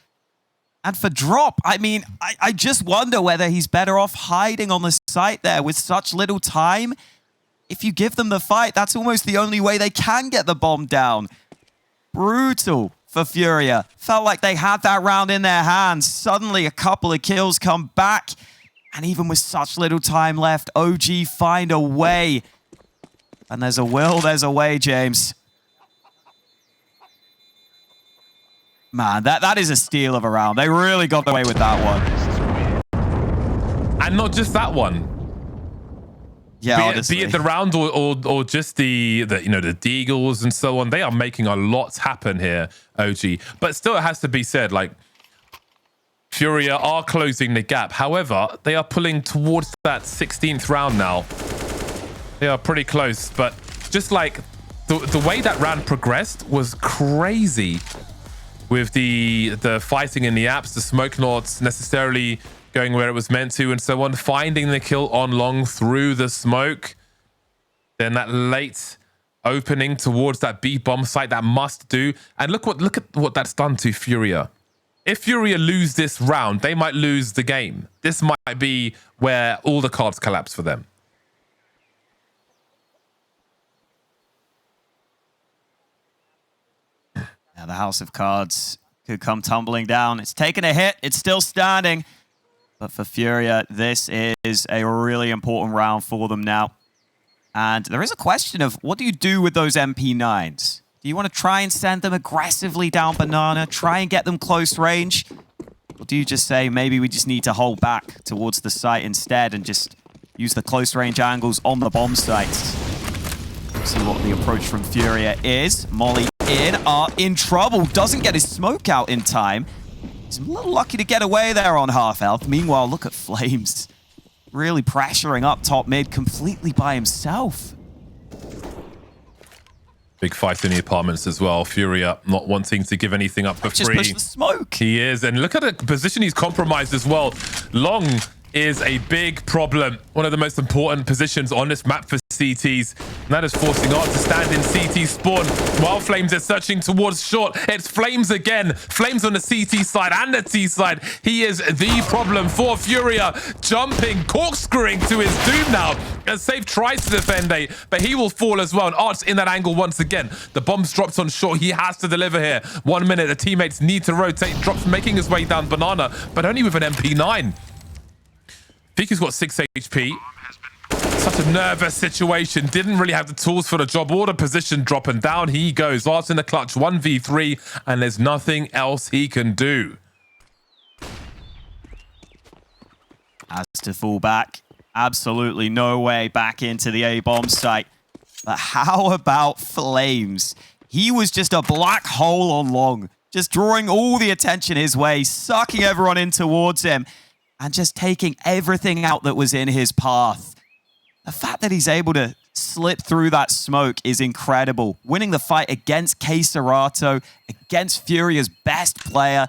And for drop, I mean, I just wonder whether he's better off hiding on the site there with such little time. If you give them the fight, that's almost the only way they can get the bomb down. Brutal for FURIA. Felt like they had that round in their hands. Suddenly, a couple of kills come back. And even with such little time left, OG find a way. And there's a will, there's a way, James. Man, that is a steal of a round. They really got away with that one. And not just that one. Yeah, be it the round or just the deagles and so on. They are making a lot happen here, OG. But still, it has to be said, like, FURIA are closing the gap. However, they are pulling towards that 16th round now. They are pretty close, but just like the way that round progressed was crazy. With the fighting in the apps, the smoke not necessarily going where it was meant to, and so on, finding the kill on long through the smoke. Then that late opening towards that B bomb site, that must do. And look at what that's done to FURIA. If FURIA lose this round, they might lose the game. This might be where all the cards collapse for them. Now the house of cards could come tumbling down. It's taken a hit. It's still standing. But for FURIA, this is a really important round for them now. And there is a question of what do you do with those MP9s? Do you want to try and send them aggressively down banana, try and get them close range? Or do you just say maybe we just need to hold back towards the site instead and just use the close range angles on the bomb sites? See what the approach from FURIA is. Molly are in trouble. Doesn't get his smoke out in time. He's a little lucky to get away there on half health. Meanwhile, look at flameZ. Really pressuring up top mid completely by himself. Big fight in the apartments as well. FURIA not wanting to give anything up for just free. Push the smoke. He is. And look at the position he's compromised as well. Long is a big problem. One of the most important positions on this map for CTs. And that is forcing Art to stand in CT spawn while flameZ is searching towards short. It's flameZ again. flameZ on the CT side and the T side. He is the problem for FURIA. Jumping, corkscrewing to his doom now. As Safe tries to defend A, but he will fall as well. And Art's in that angle once again. The bomb's dropped on short. He has to deliver here. 1 minute. The teammates need to rotate. Drops making his way down banana, but only with an MP9. Fiku's got 6 HP. Such a nervous situation. Didn't really have the tools for the job. Order position drop and down he goes. Art's in the clutch 1v3 and there's nothing else he can do. Has to fall back. Absolutely no way back into the A bomb site. But how about flameZ? He was just a black hole on long. Just drawing all the attention his way. Sucking everyone in towards him. And just taking everything out that was in his path. The fact that he's able to slip through that smoke is incredible. Winning the fight against KSCERATO, against FURIA's best player.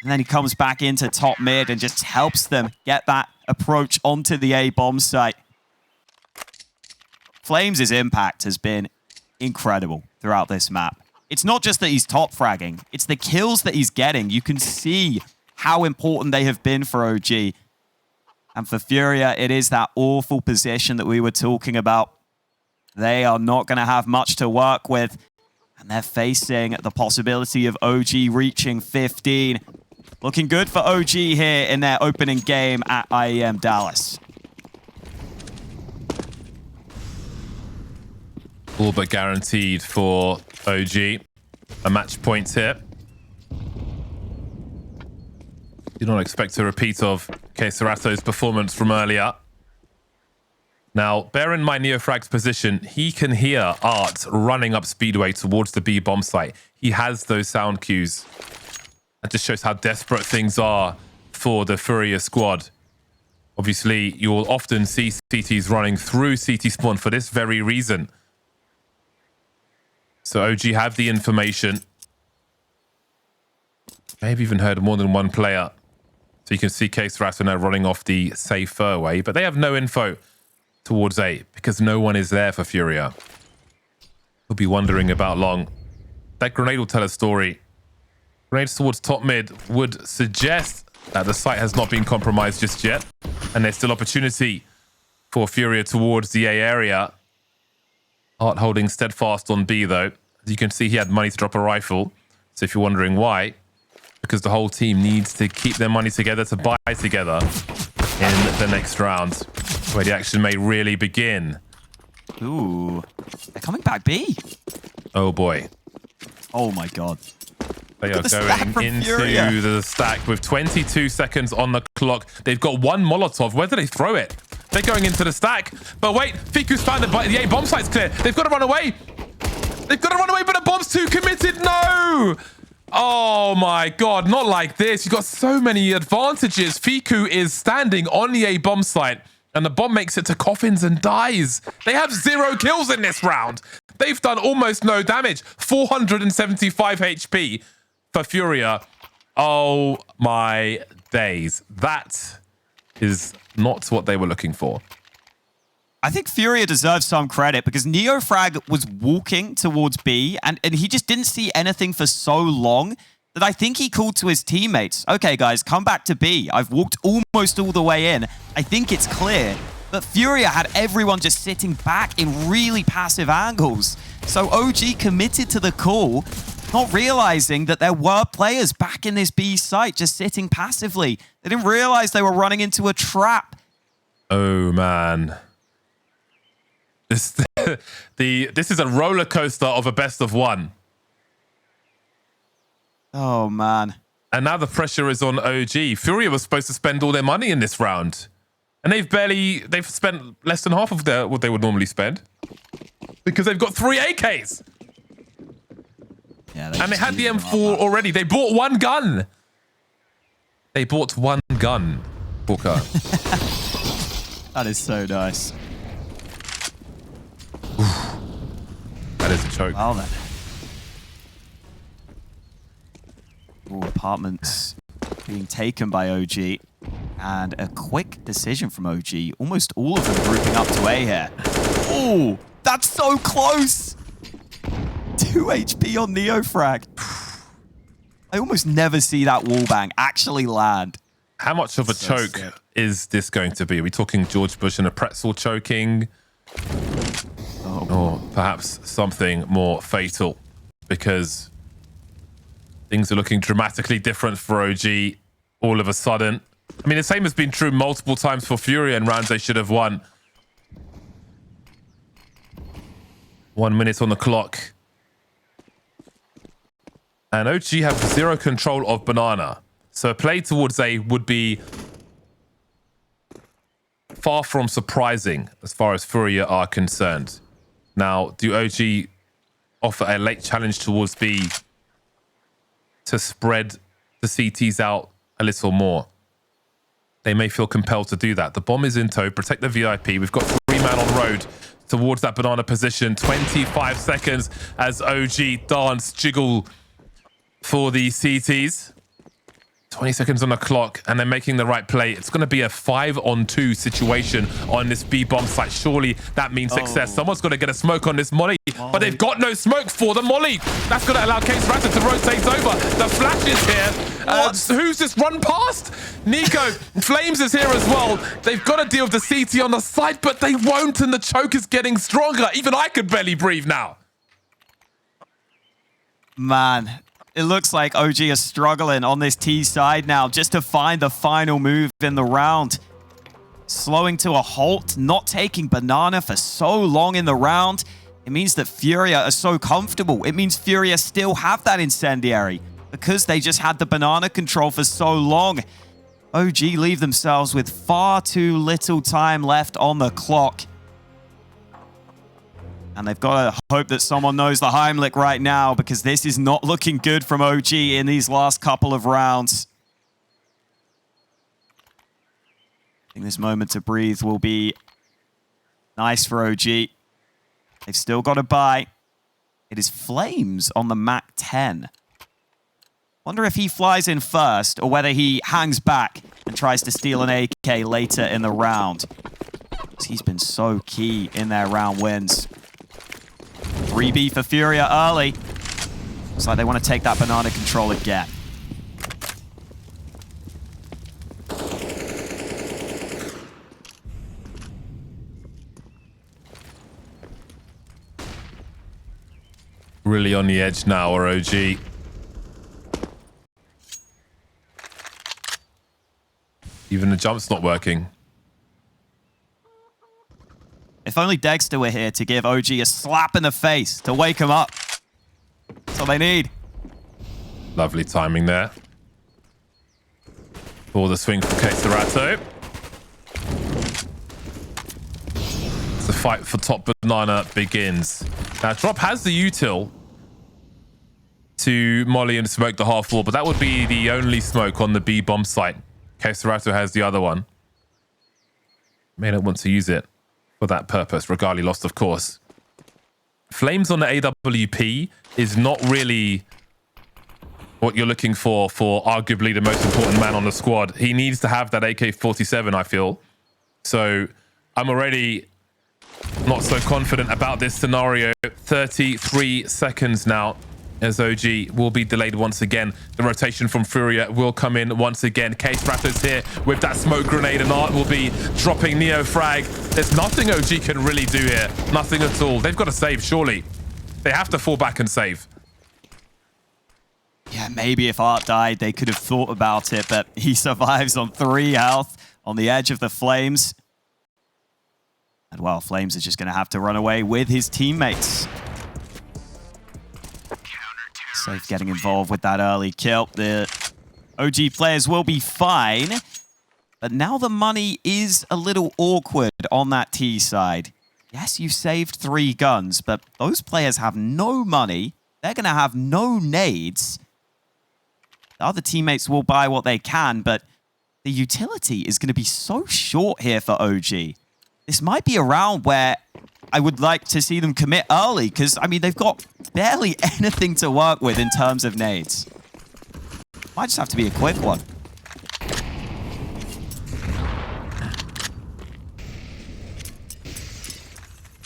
And then he comes back into top mid and just helps them get that approach onto the A bomb site. flameZ's impact has been incredible throughout this map. It's not just that he's top fragging, it's the kills that he's getting. You can see how important they have been for OG. And for FURIA, it is that awful position that we were talking about. They are not going to have much to work with. And they're facing the possibility of OG reaching 15. Looking good for OG here in their opening game at IEM Dallas. All but guaranteed for OG. A match point here. Do not expect a repeat of KSCERATO's performance from earlier. Now, bear in mind NEOFRAG's position. He can hear Art running up Speedway towards the B bomb site. He has those sound cues. That just shows how desperate things are for the FURIA squad. Obviously, you'll often see CTs running through CT spawn for this very reason. So OG have the information. Maybe even heard more than one player. So you can see KSCERATO now running off the safer way, but they have no info towards A because no one is there for FURIA. He'll be wondering about long. That grenade will tell a story. Grenades towards top mid would suggest that the site has not been compromised just yet, and there's still opportunity for FURIA towards the A area. Art holding steadfast on B though. As you can see, he had money to drop a rifle. So if you're wondering why, because the whole team needs to keep their money together to buy together in the next round, where the action may really begin. Ooh, they're coming back B. Oh boy. Oh my God. They are going into FURIA. the stack with 22 seconds on the clock. They've got one Molotov. Where do they throw it? They're going into the stack. But wait, Fiku's found the A bomb site's clear. They've got to run away. They've got to run away, but the bomb's too committed. No! Oh my god, not like this. You've got so many advantages. Fiku is standing on the A bomb site, and the bomb makes it to coffins and dies. They have 0 kills in this round. They've done almost no damage. 475 HP for FURIA. Oh my days. That is not what they were looking for. I think FURIA deserves some credit because NEOFRAG was walking towards B and he just didn't see anything for so long that I think he called to his teammates, okay, guys, come back to B. I've walked almost all the way in. I think it's clear. But FURIA had everyone just sitting back in really passive angles. So OG committed to the call, not realizing that there were players back in this B site just sitting passively. They didn't realize they were running into a trap. Oh, man. This is a roller coaster of a best of one. Oh, man. And now the pressure is on OG. FURIA was supposed to spend all their money in this round. And they've spent less than half of what they would normally spend. Because they've got 3 AKs. Yeah, and they had the M4 already. They bought 1 gun. They bought 1 gun, Booker. That is so nice. That is a choke. Well then. Ooh, apartments being taken by OG. And a quick decision from OG. Almost all of them grouping up to A here. Ooh, that's so close. 2 HP on NEOFRAG. I almost never see that wallbang actually land. How much of a choke is this going to be? Are we talking George Bush and a pretzel choking? Or perhaps something more fatal? Because things are looking dramatically different for OG all of a sudden. I mean, the same has been true multiple times for FURIA and rounds they should have won. 1 minute on the clock. And OG have 0 control of banana. So a play towards A would be far from surprising as far as FURIA are concerned. Now, do OG offer a late challenge towards B to spread the CTs out a little more? They may feel compelled to do that. The bomb is in tow. Protect the VIP. We've got 3 man on road towards that banana position. 25 seconds as OG dance jiggle for the CTs. 20 seconds on the clock, and they're making the right play. It's going to be a 5-on-2 situation on this B bomb site. Surely that means success. Someone's got to get a smoke on this molly, but they've got no smoke for the molly. That's going to allow KSCERATO to rotate over. The flash is here. Who's just run past? Niko. flameZ is here as well. They've got to deal with the CT on the side, but they won't, and the choke is getting stronger. Even I could barely breathe now. Man. It looks like OG is struggling on this T side now just to find the final move in the round. Slowing to a halt, not taking banana for so long in the round. It means that FURIA are so comfortable. It means FURIA still have that incendiary because they just had the banana control for so long. OG leave themselves with far too little time left on the clock. And they've got to hope that someone knows the Heimlich right now because this is not looking good from OG in these last couple of rounds. I think this moment to breathe will be nice for OG. They've still got to buy. It is flameZ on the Mac 10. Wonder if he flies in first or whether he hangs back and tries to steal an AK later in the round. He's been so key in their round wins. 3B for FURIA early. Looks like they want to take that banana control again. Really on the edge now, or OG. Even the jump's not working. If only Dexter were here to give OG a slap in the face to wake him up. That's all they need. Lovely timing there. For the swing from KSCERATO. The fight for top banana begins. Now, Drop has the util. to molly and smoke the half wall, but that would be the only smoke on the B bomb site. KSCERATO has the other one. May not want to use it for that purpose. Regali lost, of course. flameZ on the AWP is not really what you're looking for arguably the most important man on the squad. He needs to have that AK-47, I feel. So I'm already not so confident about this scenario. 33 seconds now as OG will be delayed once again. The rotation from FURIA will come in once again. KSCERATO's here with that smoke grenade, and Art will be dropping NEOFRAG. There's nothing OG can really do here. Nothing at all. They've got to save, surely. They have to fall back and save. Yeah, maybe if Art died, they could have thought about it, but he survives on 3 health on the edge of the flames. And well, flameZ is just going to have to run away with his teammates. Safe getting involved with that early kill. The OG players will be fine, but now the money is a little awkward on that T side. Yes, you saved 3 guns, but those players have no money. They're going to have no nades. The other teammates will buy what they can, but the utility is going to be so short here for OG. This might be a round where I would like to see them commit early, because, I mean, they've got barely anything to work with in terms of nades. Might just have to be a quick one.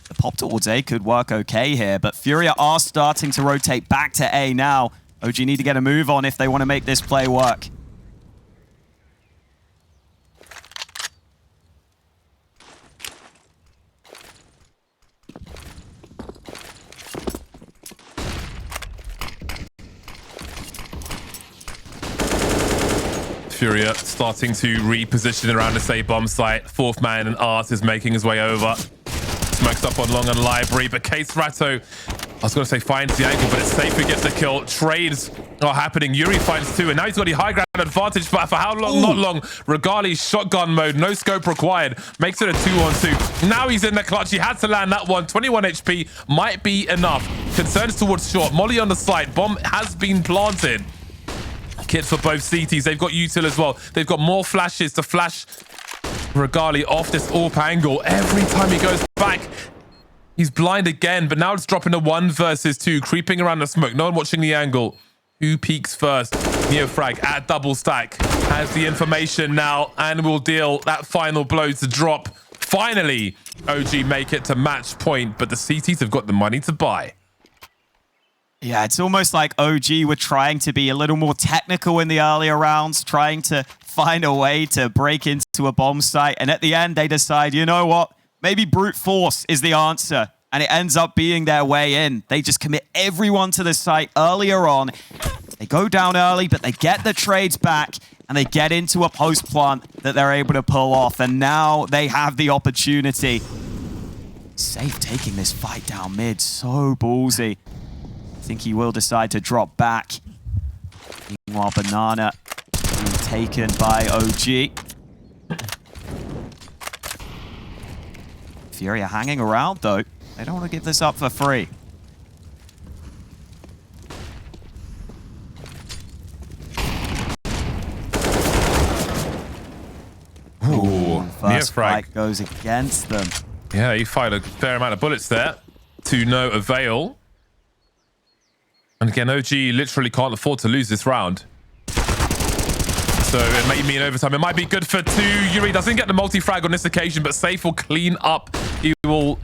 The pop towards A could work okay here, but FURIA are starting to rotate back to A now. OG need to get a move on if they want to make this play work. FURIA starting to reposition around the A bomb site. 4th man and Art is making his way over. Smokes up on long and library, but KSCERATO, I was going to say finds the angle, but it's safe to get the kill. Trades are happening. yuurih finds 2, and now he's got the high ground advantage, but for how long? Ooh. Not long. Regali's shotgun mode, no scope required. Makes it a 2-on-2. Now he's in the clutch. He had to land that one. 21 HP might be enough. Concerns towards short. Molly on the side. Bomb has been planted. Kit for both CTs. They've got util as well. They've got more flashes to flash Regali off this AWP angle. Every time he goes back, he's blind again, but now it's dropping to 1 versus 2, creeping around the smoke. No one watching the angle. Who peeks first? NEOFRAG at double stack has the information now and will deal that final blow to drop. Finally, OG make it to match point, but the CTs have got the money to buy. Yeah, it's almost like OG were trying to be a little more technical in the earlier rounds, trying to find a way to break into a bomb site. And at the end, they decide, you know what? Maybe brute force is the answer. And it ends up being their way in. They just commit everyone to the site earlier on. They go down early, but they get the trades back. And they get into a post plant that they're able to pull off. And now they have the opportunity. Safe taking this fight down mid. So ballsy. I think he will decide to drop back. Meanwhile, Banana being taken by OG. FURIA hanging around, though. They don't want to give this up for free. Ooh, first NEOFRAG fight goes against them. Yeah, he fired a fair amount of bullets there to no avail. And again, OG literally can't afford to lose this round. So it may mean overtime. It might be good for 2. yuurih doesn't get the multi-frag on this occasion, but Safe will clean up. He will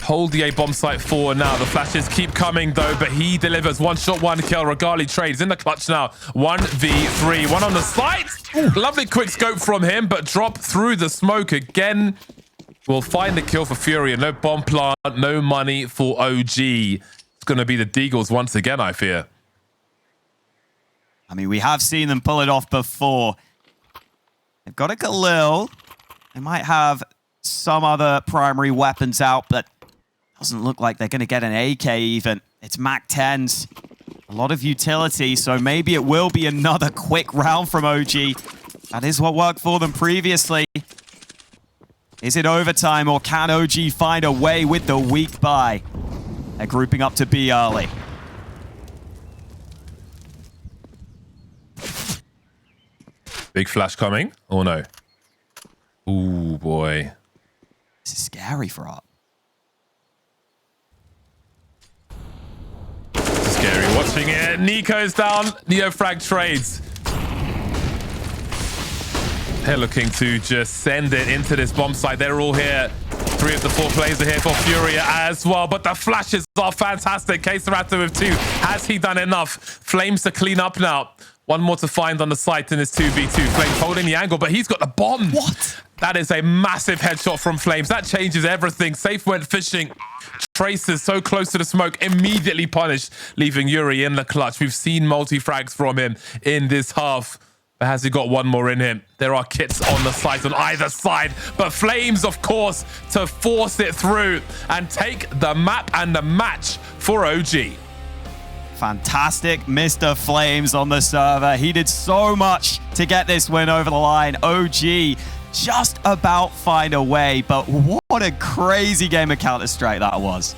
hold the A bomb site forward now. The flashes keep coming though, but he delivers 1 shot, 1 kill. Regali trades in the clutch now. 1v3, 1 on the site. Lovely quick scope from him, but drop through the smoke again. We'll find the kill for FURIA. No bomb plant, no money for OG. Going to be the Deagles once again, I fear. I mean, we have seen them pull it off before. They've got a Galil. They might have some other primary weapons out, but doesn't look like they're going to get an AK even. It's MAC-10s. A lot of utility, so maybe it will be another quick round from OG. That is what worked for them previously. Is it overtime, or can OG find a way with the weak buy? They're grouping up to B early. Big flash coming, or no? Ooh, boy. This is scary for Up. Scary watching it. Niko's down. NEOFRAG trades. They're looking to just send it into this bomb site. They're all here. 3 of the 4 players are here for FURIA as well. But the flashes are fantastic. KSCERATO with 2. Has he done enough? Flames to clean up now. 1 more to find on the site in this 2v2. Flames holding the angle, but he's got the bomb. What? That is a massive headshot from Flames. That changes everything. Safe went fishing. Traces so close to the smoke, immediately punished, leaving yuurih in the clutch. We've seen multi-frags from him in this half. But has he got 1 more in him? There are kits on the site on either side. But Flames, of course, to force it through and take the map and the match for OG. Fantastic Mr. Flames on the server. He did so much to get this win over the line. OG just about find a way, but what a crazy game of Counter-Strike that was.